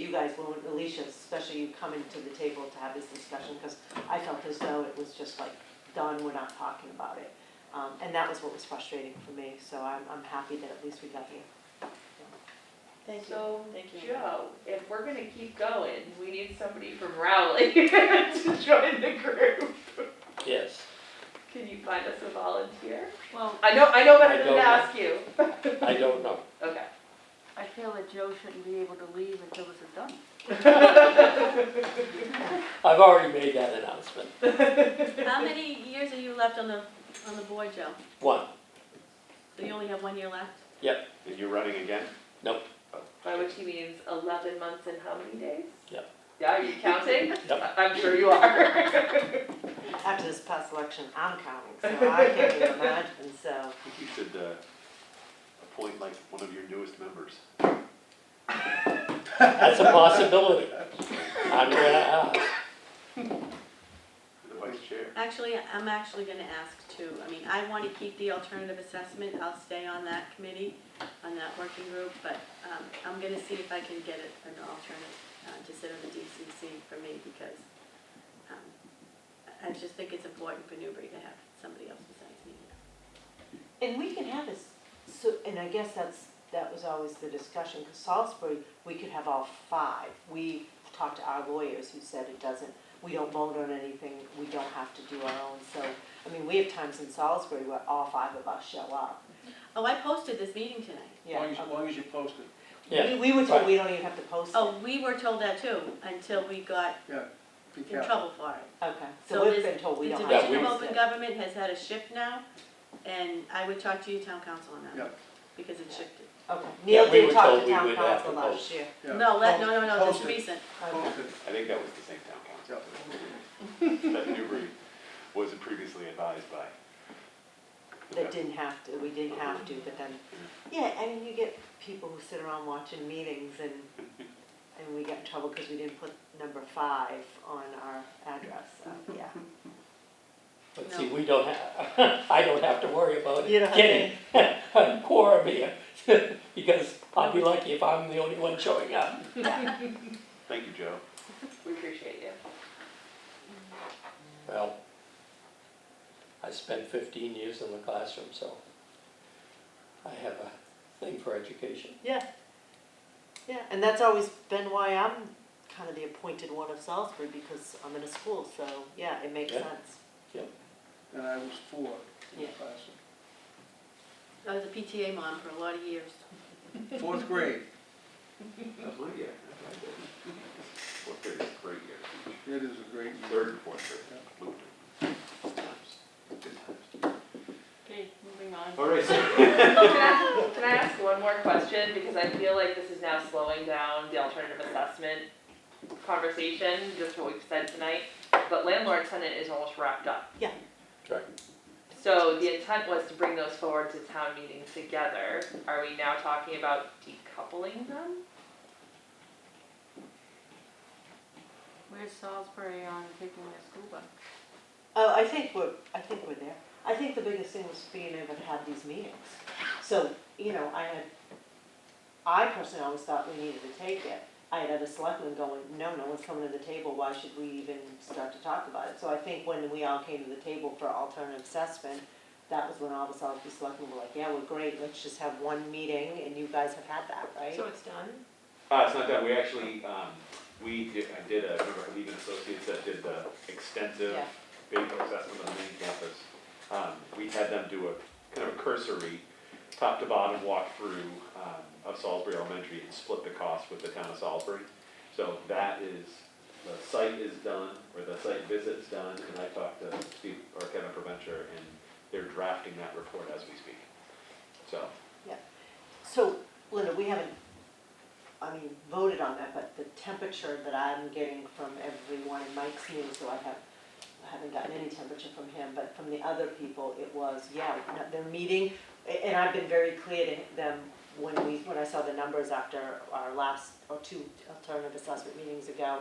F: you guys, when Alicia, especially you coming to the table to have this discussion, because I felt as though it was just like, done, we're not talking about it. And that was what was frustrating for me, so I'm happy that at least we got here.
A: Thank you.
C: So,
A: Thank you.
C: Joe, if we're gonna keep going, we need somebody from Rowley to join the group.
I: Yes,
C: Can you find us a volunteer?
D: Well,
C: I know
I: I
C: better than
I: don't
C: to
I: know.
C: ask you.
I: I don't know.
C: Okay.
D: I feel that Joe shouldn't be able to leave until this is done.
I: I've already made that announcement.
A: How many years are you left on the board, Joe?
I: One,
A: So you only have 1 year left?
B: And you're running again?
C: By which he means 11 months and how many days?
I: Yep.
C: Yeah, are you counting?
I: Yep.
C: I'm sure you are.
F: After this past election, I'm counting, so I can't even imagine, so.
B: I think you should appoint like one of your newest members.
I: that's a possibility. I'm gonna ask.
B: The vice chair.
A: Actually, I'm actually gonna ask too. I mean, I wanna keep the alternative assessment. I'll stay on that committee, on that working group, but I'm gonna see if I can get an alternate to sit on the DCC for me, because I just think it's important for Newbury to have somebody else besides me here.
F: And we can have this, so, and I guess that was always the discussion, because Salisbury, we could have all 5. We talked to our lawyers who said we don't vote on anything, we don't have to do our own, so, I mean, we have times in Salisbury where all 5 of us show up.
A: Oh, I posted this meeting tonight.
F: Yeah.
E: As long as you post it.
I: Yeah,
F: We were told
I: right.
F: we don't even have to post it.
A: Oh, we were told that too, until we got
E: Be
A: in
E: careful.
A: trouble for it.
F: Okay,
A: So
F: so we've
A: this-
F: been told we
A: The
F: don't have
A: Division
F: to
A: of
F: post
A: Open
F: it.
A: Government has had a shift now, and I would talk to you, town council, on that.
E: Yep.
A: Because it shifted.
F: Okay,
I: Yeah,
F: Neil
I: we
F: did
I: were
F: talk
I: told
F: to
I: we
F: town
I: would have
F: council
I: to
F: last
I: post.
F: year.
E: Yeah.
A: No, no,
E: Post
A: this
E: it.
A: recent.
F: Okay.
E: Post it.
B: I think that was the same town council
E: Yep.
B: that Newbury wasn't previously advised by.
F: That didn't have to, we didn't have to, but then, yeah, I mean, you get people who sit around watching meetings and we get in trouble because we didn't put number 5 on our address, so, yeah.
I: but see, we don't have, I don't have to worry about
F: You don't have
I: getting a quorum here, because I'll be lucky if I'm the only one showing up.
B: Thank you, Joe.
C: We appreciate you.
I: Well, I spent 15 years in the classroom, so I have a thing for education.
F: Yeah, and that's always been why I'm kind of the appointed one of Salisbury, because I'm in a school, so, yeah, it makes
I: Yeah.
F: sense.
E: And I was 4 in the
F: Yeah.
E: classroom.
A: I was a PTA mom for a lot of years.
E: 4th grade,
B: That was my year. Fourth grade is a great year.
E: it is a great year.
B: Third and fourth grade. Moved it. Good times. Good times.
D: Okay, moving on.
B: All right, so.
C: Can I ask one more question, because I feel like this is now slowing down the alternative assessment conversation, just what we've said tonight, but landlord tenant is almost wrapped up.
I: Right.
C: So the intent was to bring those forward to town meeting together. Are we now talking about decoupling them?
D: Where's Salisbury on taking their school bus?
F: Oh, I think we're there. I think the biggest thing was being able to have these meetings. So, you know, I personally always thought we needed to take it. I had other selectmen going, no one's coming to the table, why should we even start to talk about it? So I think when we all came to the table for alternative assessment, that was when all the Salisbury selectmen were like, yeah, we're great, let's just have one meeting, and you guys have had that, right?
A: So it's done?
B: It's not done, we actually, I did remember Leave Associates that did the extensive
F: Yeah.
B: behavioral assessment on the main campus. We had them do a kind of a cursory, top to bottom walkthrough of Salisbury Elementary and split the cost with the town of Salisbury. So that is, the site is done, or the site visit's done, and I talked to Steve, or Kevin Provencher, and they're drafting that report as we speak. So,
F: So, Linda, we haven't, voted on that, but the temperature that I'm getting from everyone in Mike's meeting, so I haven't gotten any temperature from him, but from the other people, it was, yeah, they're meeting, and I've been very clear to them when I saw the numbers after our last, or 2 alternative assessment meetings ago,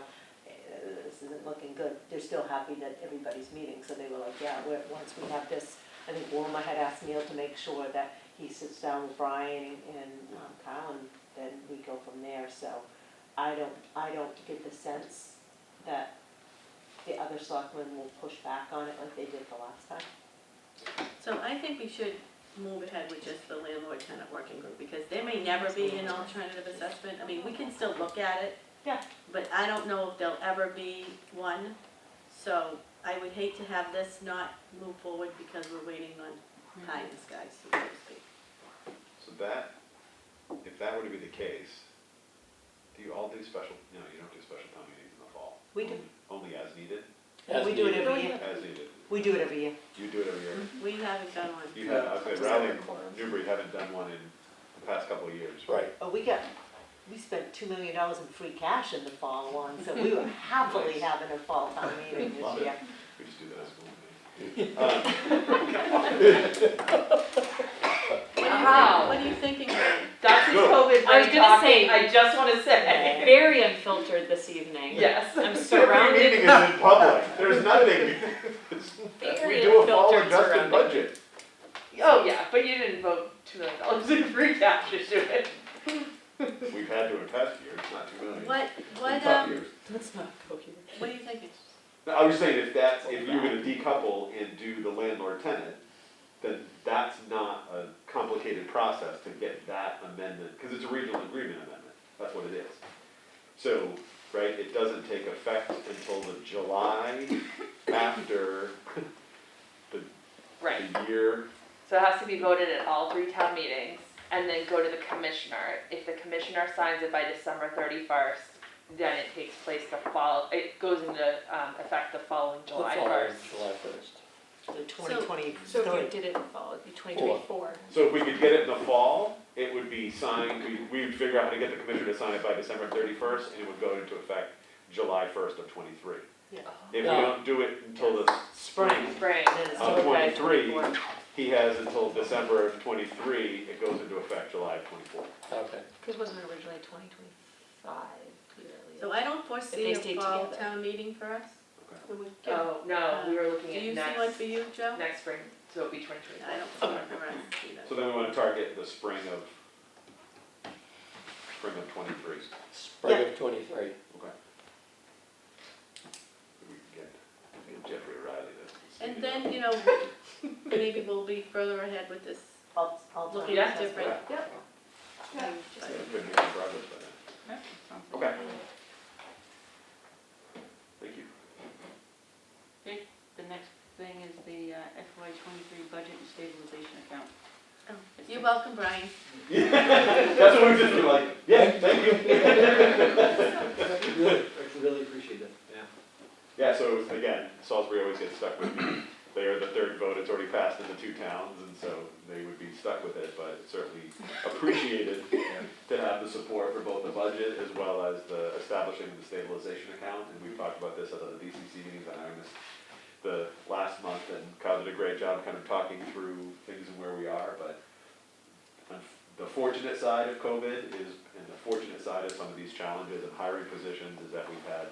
F: this isn't looking good. They're still happy that everybody's meeting, so they were like, yeah, once we have this, I think Wilma had asked Neil to make sure that he sits down with Brian and Kyle, and then we go from there. So I don't get the sense that the other selectmen will push back on it like they did the last time.
A: So I think we should move ahead with just the landlord-tenant working group, because there may never be an alternative assessment. I mean, we can still look at it.
F: Yeah.
A: But I don't know if there'll ever be one, so I would hate to have this not move forward because we're waiting on pie in the sky, so to speak.
B: So that, if that were to be the case, do you all do special, no, you don't do special town meetings in the fall?
F: We do.
B: Only as needed?
I: As
F: We do it
I: needed.
F: every year.
B: As needed.
F: We do it every year.
B: You do it every year?
A: We haven't done one.
B: You have, I've been Raleigh and Newbury haven't done one in the past couple of years.
I: Right.
F: Oh, we spent $2 million in free cash in the fall one, so we were happily having a fall town meeting
B: Love
F: this
B: it.
F: year.
B: We just do that as school.
C: Wow.
A: What are you thinking, Brian?
C: That's his
B: Go.
C: COVID
J: I was
C: brain
J: gonna
C: talking,
J: say-
C: I just wanna say.
J: Very unfiltered this evening.
C: Yes.
J: I'm
B: Every meeting
J: surrounded,
B: is in public, there's nothing, we
J: very
B: do a fall
J: unfiltered
B: adjusted
J: surrounding.
B: budget.
C: Oh, yeah, but you didn't vote $2 million in free cash to do it.
B: We've had to in past years, not 2 million.
A: What,
B: In tough years.
F: Let's not go here.
A: what are you thinking?
B: No, I was saying if you're gonna decouple and do the landlord-tenant, then that's not a complicated process to get that amendment, because it's a regional agreement amendment, that's what it is. So, right, it doesn't take effect until the July after
C: Right,
B: the year.
C: so it has to be voted at all 3 town meetings, and then go to the commissioner. If the commissioner signs it by December 31st, then it takes place it goes into effect the following July
I: The following
C: 1st.
I: July 1st.
F: The 2023.
J: so if you did it in the fall, it'd be 2024.
B: So if we could get it in the fall, it would be signed, we would figure out how to get the commissioner to sign it by December 31st, and it would go into effect July 1st of '23.
F: Yeah.
B: If we
I: Yeah.
B: don't do it until the spring
C: Spring.
F: Then it's
B: of
F: July
B: 23,
F: 24.
B: he has until December of '23, it goes into effect July of '24.
I: Okay.
J: Because wasn't it originally 2025 yearly?
A: So I don't foresee
J: They
A: a
J: stay
A: fall
J: together.
A: town meeting for us.
B: Okay.
A: So we can-
C: Oh, no, we were looking
A: Do you
C: at
A: see one
C: next,
A: for you, Joe?
C: next spring, so it'll be 2024.
A: I don't see one for us either.
B: So then we want to target the spring of 23.
I: Spring of 23.
B: Okay. We can get Jeffrey Riley to.
A: And then, you know, maybe we'll be further ahead with this,
F: I'll
A: looking
C: Yeah.
A: at different.
F: Yep.
B: I could make some progress by then.
D: Yeah, sounds good.
B: Okay. Thank you.
D: The next thing is the FY '23 budget and stabilization account.
A: Oh, you're welcome, Brian.
B: That's what we just were like, yeah, thank you.
G: Really appreciate it, yeah.
B: Yeah, so again, Salisbury always gets stuck with me. They are the third vote, it's already passed in the 2 towns, and so they would be stuck with it, but it's certainly appreciated to have the support for both the budget as well as the establishing of the stabilization account. And we've talked about this at the BCC meetings, I know I missed the last month, and Kyle did a great job kind of talking through things and where we are, but the fortunate side of COVID is, and the fortunate side of some of these challenges and hiring positions is that we've had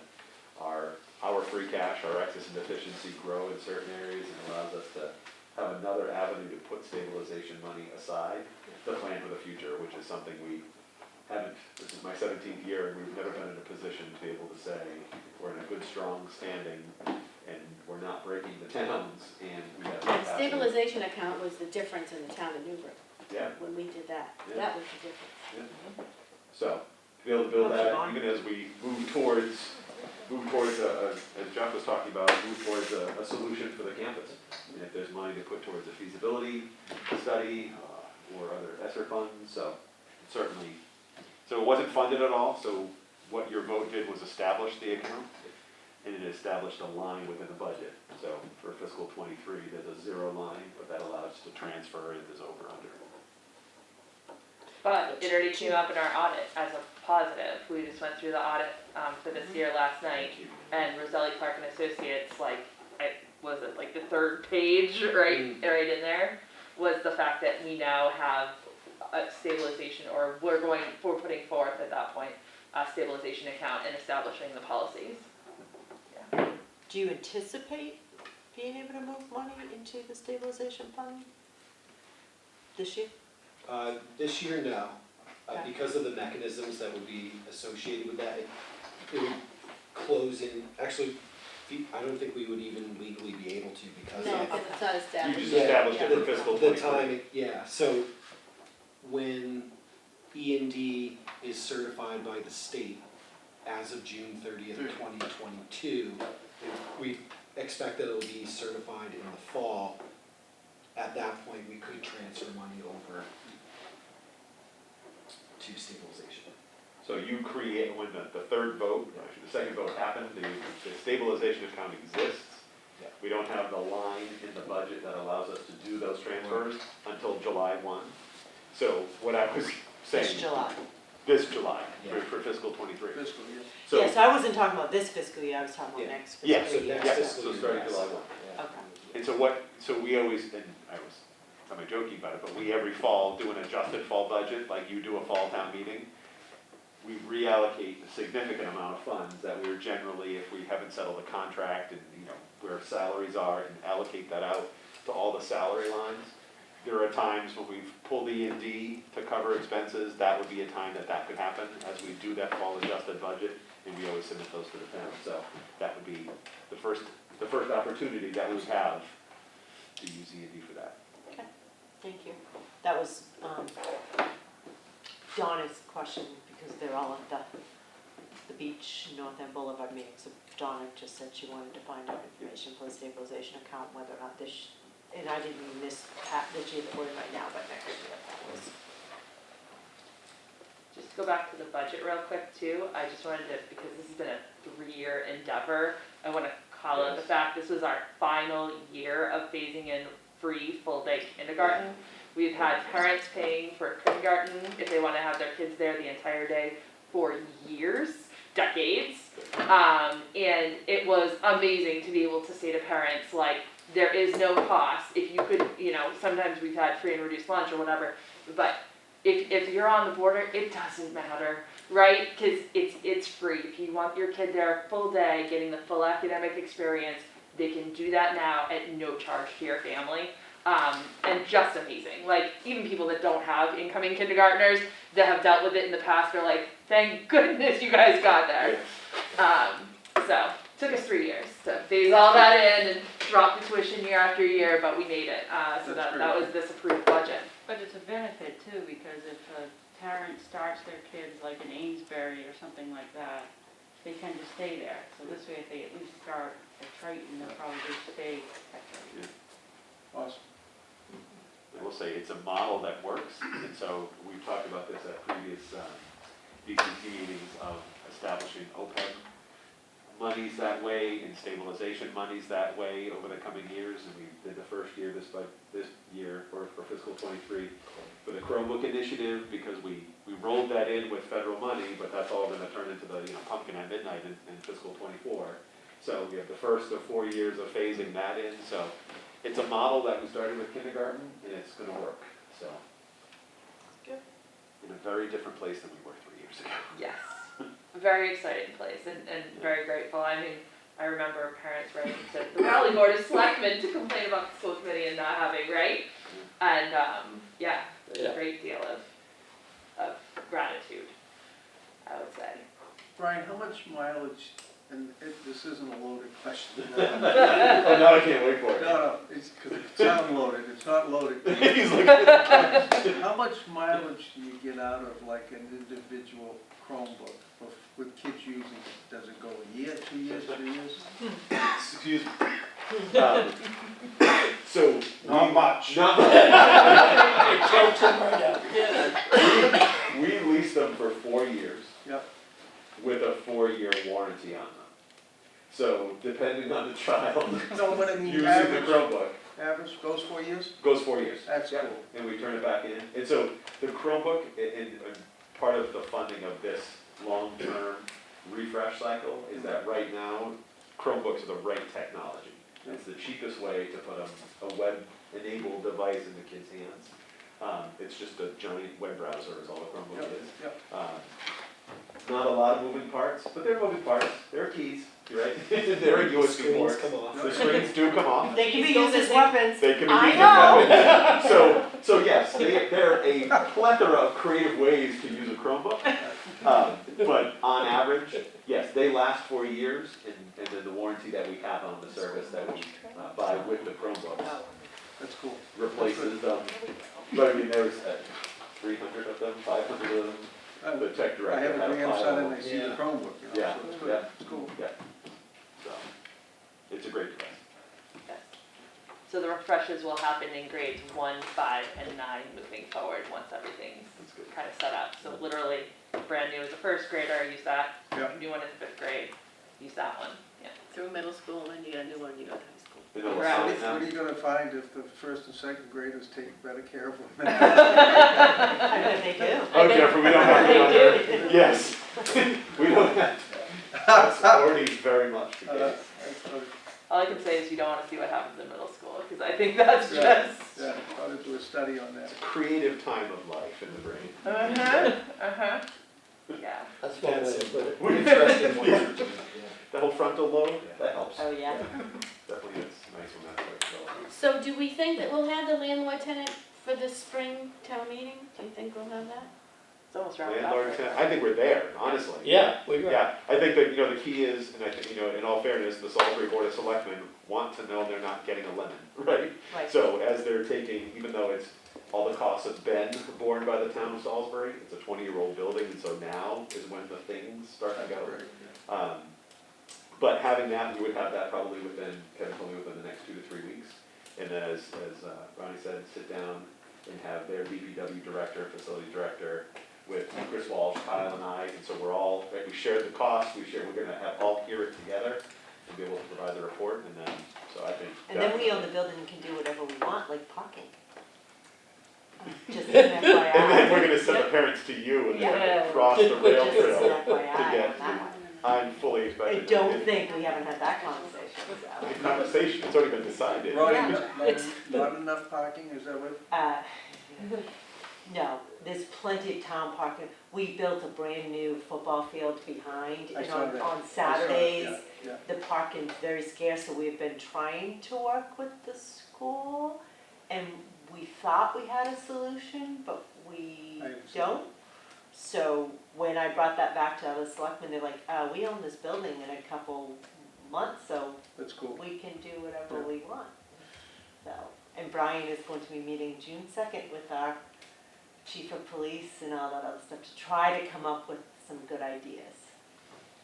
B: our free cash, our excess and deficiency grow in certain areas, and allows us to have another avenue to put stabilization money aside to plan for the future, which is something we haven't, this is my 17th year, and we've never been in a position to be able to say we're in a good, strong standing, and we're not breaking the towns, and we have
A: The
B: capacity.
A: stabilization account was the difference in the town of Newbury,
B: Yeah,
A: when we did that.
B: Yeah.
A: That was the difference.
B: yeah. So, to be able to build that, even as we move towards as Jeff was talking about, move towards a solution for the campus. And if there's money to put towards a feasibility study, or other ESSER funds, so certainly. So it wasn't funded at all, so what your vote did was establish the account, and it established a line within the budget. So for fiscal '23, there's a 0 line, but that allows us to transfer if there's over, under.
C: But it already came up in our audit as a positive. We just went through the audit for this year last night, and Roselli Clark and Associates, was it like the 3rd page, right in there, was the fact that we now have a stabilization, or we're putting forth at that point a stabilization account and establishing the policies.
F: Do you anticipate being able to move money into the stabilization fund this year?
G: This year, no,
F: Okay.
G: because of the mechanisms that would be associated with that, it would close in, actually, I don't think we would even legally be able to because
A: No,
G: of
A: because it's not
B: You
A: established.
B: just
G: Yeah,
B: established it
G: the-
B: for fiscal
G: the
B: 23.
G: timing, yeah, so when E&D is certified by the state as of June 30th, 2022, we expect that it'll be certified in the fall. At that point, we could transfer money over to stabilization.
B: So you create, when the third vote, actually the second vote happened, the stabilization account exists.
G: Yeah.
B: We don't have the line in the budget that allows us to do those transfers until July 1. So what I was saying.
F: This July.
B: This July,
G: Yeah.
B: for fiscal 23.
E: Fiscal year.
B: So,
F: Yeah, so I wasn't talking about this fiscal year, I was talking about
G: Yeah.
F: next
B: Yeah,
F: fiscal
G: So
F: year.
G: next
B: Yeah,
G: fiscal
B: so
G: year,
B: starting
G: yes.
B: July 1.
F: Okay.
B: And so we always, and I was kind of joking about it, but we every fall do an adjusted fall budget, like you do a fall town meeting. We reallocate a significant amount of funds that we're generally, if we haven't settled a contract and, where salaries are, and allocate that out to all the salary lines. There are times when we've pulled E&D to cover expenses, that would be a time that could happen as we do that fall adjusted budget, and we always submit those to the town. So that would be the first opportunity that we would have to use E&D for that.
F: Thank you. That was Donna's question, because they're all at the beach, North End Boulevard meeting. So Donna just said she wanted to find out information for the stabilization account, whether or not this, and I didn't mean this year that we're in right now, but next year. That was.
C: Just to go back to the budget real quick too, I just wanted to, because this has been a 3-year endeavor, I want to call out the fact this was our final year of phasing in free full-day kindergarten. We've had parents paying for kindergarten if they want to have their kids there the entire day for years, decades. And it was amazing to be able to say to parents, like, there is no cost. If you could, sometimes we've had free and reduced lunch or whatever, but if you're on the border, it doesn't matter, right? Because it's free. If you want your kid there a full day, getting the full academic experience, they can do that now at no charge to your family. And just amazing. Like, even people that don't have incoming kindergartners that have dealt with it in the past are like, thank goodness you guys got there. So, took us 3 years to phase all that in and drop the tuition year after year, but we made it. So
E: That's
C: that was this approved budget.
D: But it's a benefit too, because if a parent starts their kids like in Amesbury or something like that, they tend to stay there. So this way, if they at least start at Triton, they'll probably just stay at Triton.
E: Awesome.
B: I will say it's a model that works, and so we've talked about this at previous DCT meetings of establishing OPEB monies that way and stabilization monies that way over the coming years. And we did the first year this year for fiscal 23 for the Chromebook initiative, because we rolled that in with federal money, but that's all going to turn into the pumpkin at midnight in fiscal 24. So we have the first of 4 years of phasing that in. So it's a model that we started with kindergarten, and it's going to work. So
F: Good.
B: in a very different place than we were 3 years ago.
C: Yes. Very exciting place and very grateful. I mean, I remember parents writing to the Raleigh Board of Selectmen to complain about the school committee and not having, right? And, there's a great deal of gratitude, I would say.
E: Brian, how much mileage, and this isn't a loaded question.
B: Oh, now I can't wait for it.
E: No, it's because it's unloaded, it's not loaded.
B: He's like,
E: How much mileage do you get out of like an individual Chromebook with kids using it? Does it go a year, 2 years, 3 years?
B: excuse me. So
H: Not much.
B: Not
I: It chokes him right out.
B: we leased them for 4 years.
E: Yep.
B: With a 4-year warranty on them. So depending on the child
E: No, but I mean,
B: using the
E: average,
B: Chromebook,
E: average goes 4 years?
B: goes 4 years.
E: That's
B: Yeah.
E: cool.
B: And we turn it back in. And so the Chromebook, and part of the funding of this long-term refresh cycle is that right now, Chromebooks are the right technology. It's the cheapest way to put a web-enabled device in the kids' hands. It's just a giant web browser is all a Chromebook is.
E: Yep.
B: Not a lot of moving parts, but they're moving parts. There are keys, right? There are USB
G: Screens
B: ports.
G: come off.
B: The screens do come off.
F: They can be used as weapons.
B: They can be
F: I
B: used
F: know.
B: as weapons. So yes, there are a plethora of creative ways to use a Chromebook. But on average, yes, they last for years, and then the warranty that we have on the service that we buy with the Chromebooks
E: That's cool.
B: replaces them. But I mean, there's 300 of them, 500 of them. The tech
E: I
B: director
E: have
B: had
E: a
B: a
E: grandson
B: pile.
E: and I see the
G: Yeah.
E: Chromebook, you know,
B: Yeah,
E: so it's good,
B: yeah.
E: it's cool.
B: Yeah. So, it's a great device.
C: Yes. So the refreshes will happen in grades 1, 5, and 9 moving forward, once everything's
B: That's good.
C: kind of set up. So literally, brand new as a first grader, use that.
E: Yeah.
C: New one in 5th grade, use that one, yeah.
A: Through middle school, and then you get a new one, you go to high school.
B: Vanilla
C: Right.
B: sign
E: What
B: now.
E: are you gonna find if the first and second graders take better care of them?
F: I bet they do.
B: Oh, Jeffrey, we don't have to go there. Yes. We don't have to. That's already very much the case.
E: That's funny.
C: All I can say is you don't wanna see what happens in middle school, because I think that's
E: Yeah.
C: just.
E: Yeah, I ought to do a study on that.
B: Creative time of life in the brain.
C: Yeah.
I: That's one way
G: That's
I: to put it.
G: interesting one
B: Yeah.
G: or two, yeah.
B: The whole frontal lobe, that helps.
F: Oh, yeah.
B: Definitely it's nice when that's like,
A: So do we think that we'll have the landlord tenant for the spring town meeting? Do you think we'll have that?
C: It's almost wrapped up.
B: landlord, I think we're there, honestly.
I: Yeah, we were.
B: Yeah, I think that, the key is, and I think, in all fairness, the Salisbury Board of Selectmen want to know they're not getting a lemon, right?
F: Right.
B: So as they're taking, even though it's, all the costs have been borne by the town of Salisbury, it's a 20-year-old building, and so now is when the things start to go. But having that, we would have that probably Kevin told me within the next 2 to 3 weeks. And then as Ronnie said, sit down and have their DPW director, facility director, with Chris Walsh, Kyle and I, and so we're all, right, we shared the cost, we're gonna all hear it together and be able to provide the report, and then, so I think.
F: And then we own the building and can do whatever we want, like parking. Just an FYI.
B: And then we're gonna send the parents to you and they're gonna
C: Yeah.
B: cross the rail
F: Just an
B: trail
F: FYI
B: to
F: on
B: get,
F: that one.
B: I'm fully
F: I
B: expecting.
F: don't think we haven't had that conversation, so.
B: The conversation, it's already been decided.
E: Ronnie,
F: Yeah.
E: not enough parking, is that what?
F: No, there's plenty of town parking. We built a brand new football field behind,
E: I
F: and
E: saw that.
F: on
E: I saw it,
F: Saturdays,
E: yeah.
F: the parking's very scarce, so we've been trying to work with the school. And we thought we had a solution, but we
E: I understand.
F: don't. So when I brought that back to other selectmen, they're like, we own this building in a couple months, so
E: That's cool.
F: we can do whatever we want. So, and Brian is going to be meeting June 2nd with our chief of police and all that other stuff to try to come up with some good ideas.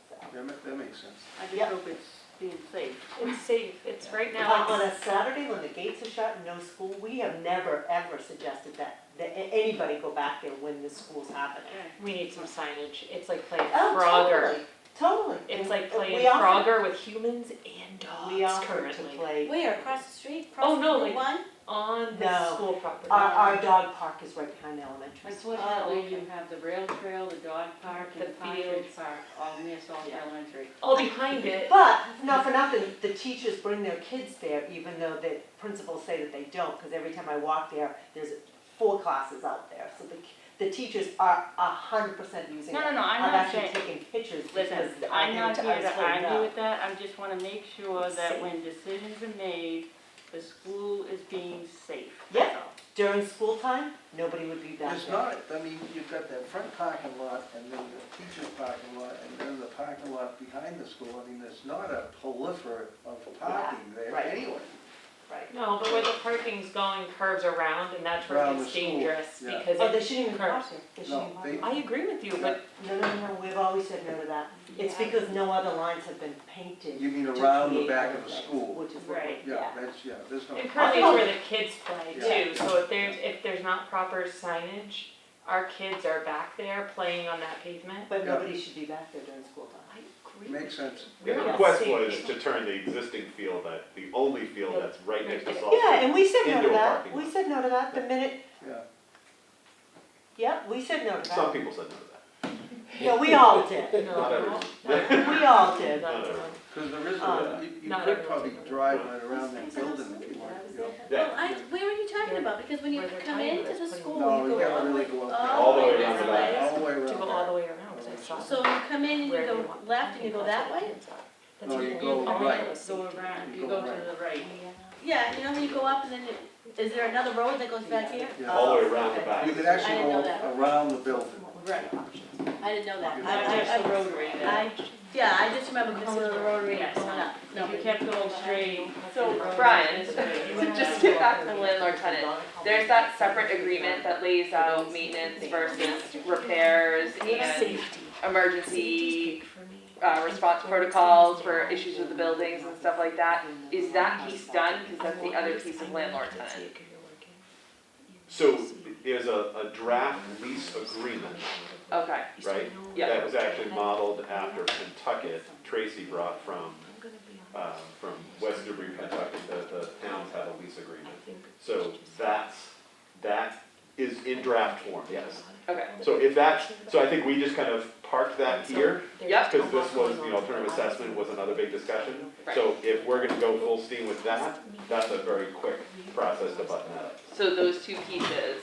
F: So,
E: That makes sense.
D: I just
F: Yep.
D: hope it's being safe.
J: It's safe, it's right now,
F: on a Saturday when the gates are shut and no school, we have never ever suggested that anybody go back there when the school's happening.
J: we need some signage, it's like playing
F: Oh,
J: Frogger.
F: Totally.
J: It's
F: And
J: like
F: we
J: playing
F: offered-
J: Frogger with humans and
F: We
J: dogs
F: offered to
J: currently.
F: play,
A: Where, across the street,
J: Oh,
A: across
J: no,
A: Route
J: like-
A: 1?
J: On the
F: No.
J: school property.
F: our dog park is right behind the elementary
D: Like
F: school.
D: fortunately, you have the rail trail, the dog park, and
J: The
D: the Partridge
J: fields.
D: Park, all near Salisbury
F: Yeah.
D: Elementary.
J: All behind it,
F: But, not for nothing, the teachers bring their kids there, even though the principals say that they don't, because every time I walk there, there's 4 classes out there. So the teachers are 100% using it.
D: No, I'm
F: I've
D: not
F: actually
D: saying,
F: taken pictures
D: listen,
F: because
D: I'm not here
F: I was
D: to
F: putting it
D: argue
F: up.
D: with that, I just wanna make sure
F: It's
D: that
F: safe.
D: when decisions are made, the school is being safe.
F: Yeah.
D: That's all.
F: During school time, nobody would be back
E: It's
F: there.
E: not, I mean, you've got that front parking lot and then the teacher's parking lot and then the parking lot behind the school. I mean, there's not a proliferate of parking there
F: right.
E: anyway.
F: Right.
J: no, but where the parking's going curves around and that's where
E: Around
J: it
E: the
J: gets
E: school,
J: dangerous
E: yeah.
J: because
F: Oh, they
J: it
F: shouldn't even park
J: curves.
F: there. They
E: No,
F: shouldn't
E: they-
F: even park
J: I agree with you, but
F: No, we've always said no to that. It's
J: Yeah.
F: because no other lines have been painted.
E: You mean
F: to
E: around the
F: create
E: back
F: other
E: of the
F: things,
E: school?
F: Which is what,
J: Right.
E: Yeah, there's no.
J: and currently it's where the kids play
E: Yeah.
J: too, so if there's not proper signage, our kids are back there playing on that pavement.
F: but
E: Yeah.
F: nobody should be back there during school time.
J: I agree.
E: Makes sense.
B: Yeah, the
F: Yeah.
B: request was to turn the existing field, the only field that's right next to Salisbury.
F: Yeah, and we said no to
B: Indoor
F: that.
B: parking
F: We
B: lot.
F: said no to that the minute,
E: Yeah.
F: yeah, we said no to
B: Some
F: that.
B: people said no to
F: No, we all did.
B: that. Not everyone.
F: We all did.
B: Not everyone.
E: Because there is, you
J: Not
E: could
J: everyone's
E: probably
J: gonna-
E: drive right around that building if you want, you know.
A: Well, where are you talking
J: Yeah.
A: about? Because when you
J: Where they're
A: come
J: talking
A: into
J: about
A: the
J: is putting-
A: school,
E: No,
A: you
E: you
A: go
E: gotta
A: all the
E: really
A: way,
E: go up
B: All the way
A: this
B: around the
A: way.
B: back.
E: All the way
J: To
E: around
J: go all the
E: there.
J: way around, 'cause I saw.
A: So you come in and
J: where
A: you
J: they
A: go
J: want
A: left and you go
J: parking,
A: that
J: that's
A: way?
J: what kids are. That's
E: No,
J: what
E: you
J: kids
E: go
J: are.
E: right.
D: Go around,
E: You
D: you
E: go
D: go to
E: right.
D: the right.
A: Yeah, you know how you go up and then, is there another road that goes back here?
E: Yeah.
B: All the way around the
A: Okay.
B: back.
E: You could
A: I
E: actually
A: didn't know
E: go
A: that.
E: around the building.
D: Right.
A: I didn't know that.
D: Not just the rotary then.
A: Yeah, I just remember coming to the rotary
D: Yes.
A: and going up.
D: If you kept going straight.
C: So,
D: the rotary
C: Brian,
D: this way, you
C: to
D: would
C: just
D: have
C: get
D: to
C: back to
D: go-
C: the landlord tenant, there's that separate agreement that lays out maintenance versus repairs and emergency response protocols for issues with the buildings and stuff like that. Is that piece done? Because that's the other piece of landlord tenant.
B: So there's a draft lease agreement,
C: Okay,
B: right?
C: yeah,
B: That was actually modeled after Kentucky. Tracy brought from West Newbury, Kentucky. The towns have a lease agreement. So that is in draft form, yes.
C: okay,
B: So so I think we just kind of parked that here,
C: yep,
B: because this was, the alternative assessment was another big discussion. So if we're gonna go full steam with that, that's a very quick process to button that up.
C: so those two pieces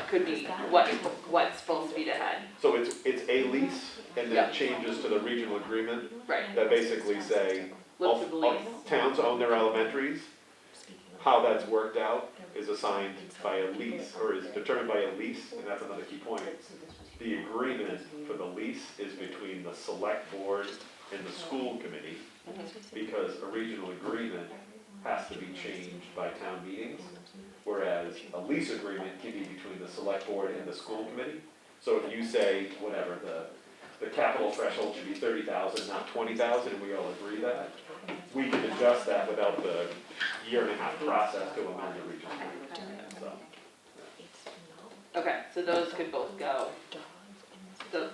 C: could be what's supposed to be the head,
B: So it's a lease, and
C: Yeah.
B: then changes to the regional agreement
C: right?
B: that basically say,
C: Lift of the
B: all
C: lease,
B: towns own their elementaries. How that's worked out is assigned by a lease, or is determined by a lease, and that's another key point. The agreement for the lease is between the select board and the school committee, because a regional agreement has to be changed by town meetings, whereas a lease agreement can be between the select board and the school committee. So if you say, whatever, the capital threshold should be 30,000, not 20,000, and we all agree that, we can adjust that without the year-and-a-half process to amend the regional agreement, so.
C: okay, so those could both go. Those,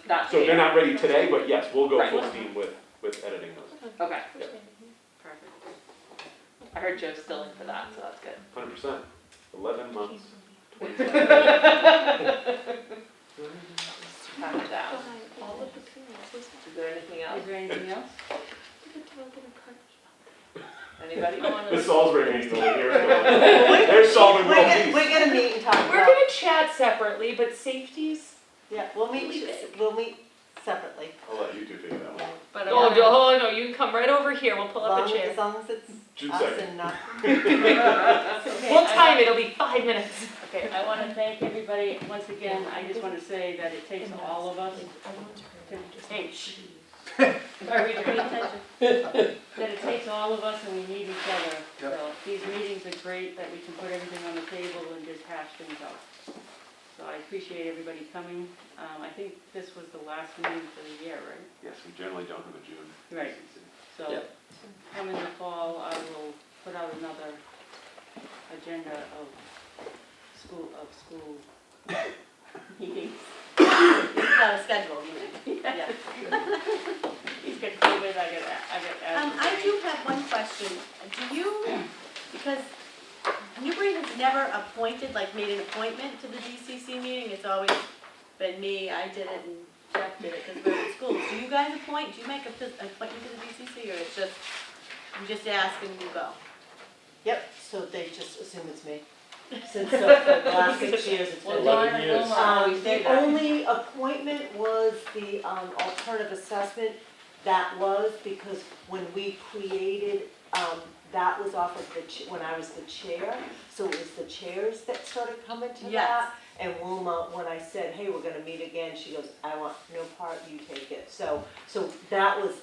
C: that.
B: So they're not ready today, but yes, we'll go
C: Right.
B: full steam with editing those,
C: Okay,
D: Perfect.
C: I heard Joe's still in for that, so that's good.
B: 100%, 11 months.
C: Calm it down. Is there anything else?
D: Is there anything else?
C: Anybody?
B: The Salisbury meeting over here, they're solving world peace.
F: We're gonna meet and talk
J: We're
F: about,
J: gonna chat separately, but safety's.
F: yeah, we'll meet separately.
B: I'll let you two figure that one out.
D: But
J: Oh, no, you can come right over here, we'll pull up a chair.
F: As long as it's
B: June
F: us
B: 2nd.
F: and not.
J: We'll time it, it'll be 5 minutes.
D: Okay, I want to thank everybody, once again, I just want to say that it takes all of us to, hey, shh. Are we paying attention? That it takes all of us and we need each other.
E: Yep.
D: So these meetings are great, that we can put everything on the table and just hash things out. So I appreciate everybody coming. I think this was the last meeting for the year, right?
B: Yes, we generally don't have a June.
D: Right. So,
I: Yep.
D: come in the fall, I will put out another agenda of school meetings.
A: It's not a schedule, you know. Yeah.
D: He's got COVID, I got asthma.
A: I do have one question. Do you, because Newbury has never appointed, like made an appointment to the DCC meeting, it's always been me, I did it and Jeff did it because we're in school. Do you guys appoint, do you make an appointment to the DCC or it's just, you just ask and you go?
F: Yep, so they just assume it's me. Since for the last 6 years it's
D: Well,
F: been.
D: Donna
I: 11
D: and
I: years.
D: Wilma always say
F: The
D: that.
F: only appointment was the alternative assessment. That was because when we created, that was off of when I was the chair. So it was the chairs that started coming to
A: Yes.
F: that. And Wilma, when I said, hey, we're gonna meet again, she goes, I want no part, you take it. So that was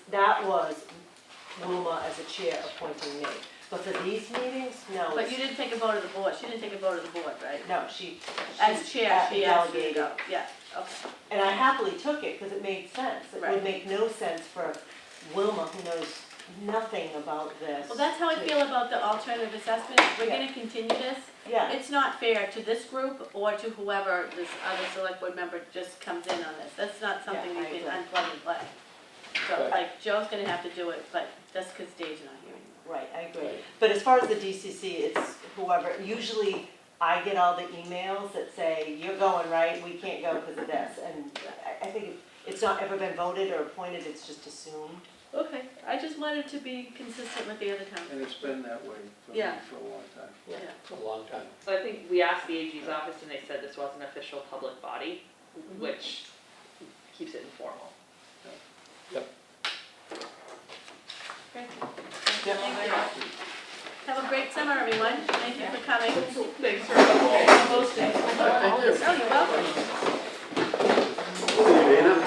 F: Wilma as a chair appointing me. But for these meetings, no.
A: But you didn't take a vote of the board, she didn't take a vote of the board, right?
F: No, she.
A: As chair, she asked you to
F: delegated.
A: go, yeah, okay.
F: And I happily took it because it made sense. It
A: Right.
F: would make no sense for Wilma, who knows nothing about this.
A: Well, that's how I feel about the alternative assessment, we're gonna continue this.
F: Yeah,
A: It's not fair to this group or to whoever this other select board member just comes in on this. That's not something
F: Yeah,
A: we
F: I
A: can
F: agree.
A: unplug and play. So
I: Right.
A: like Joe's gonna have to do it, but that's because Dave's not here anymore.
F: right, I agree.
I: Right.
F: But as far as the DCC, it's whoever, usually I get all the emails that say, you're going, right? We can't go because of this. And I think it's not ever been voted or appointed, it's just assumed.
A: Okay, I just wanted to be consistent with the other towns.
E: And it's been that way for
A: Yeah.
E: a long time.
A: Yeah.
I: For a long time.
C: So I think we asked the AG's office and they said this was an official public body, which keeps it informal.
A: Have a great summer, everyone. Thank you for coming.
C: Thanks for
D: Posting.
A: Oh, you're welcome.
B: See you, Dana.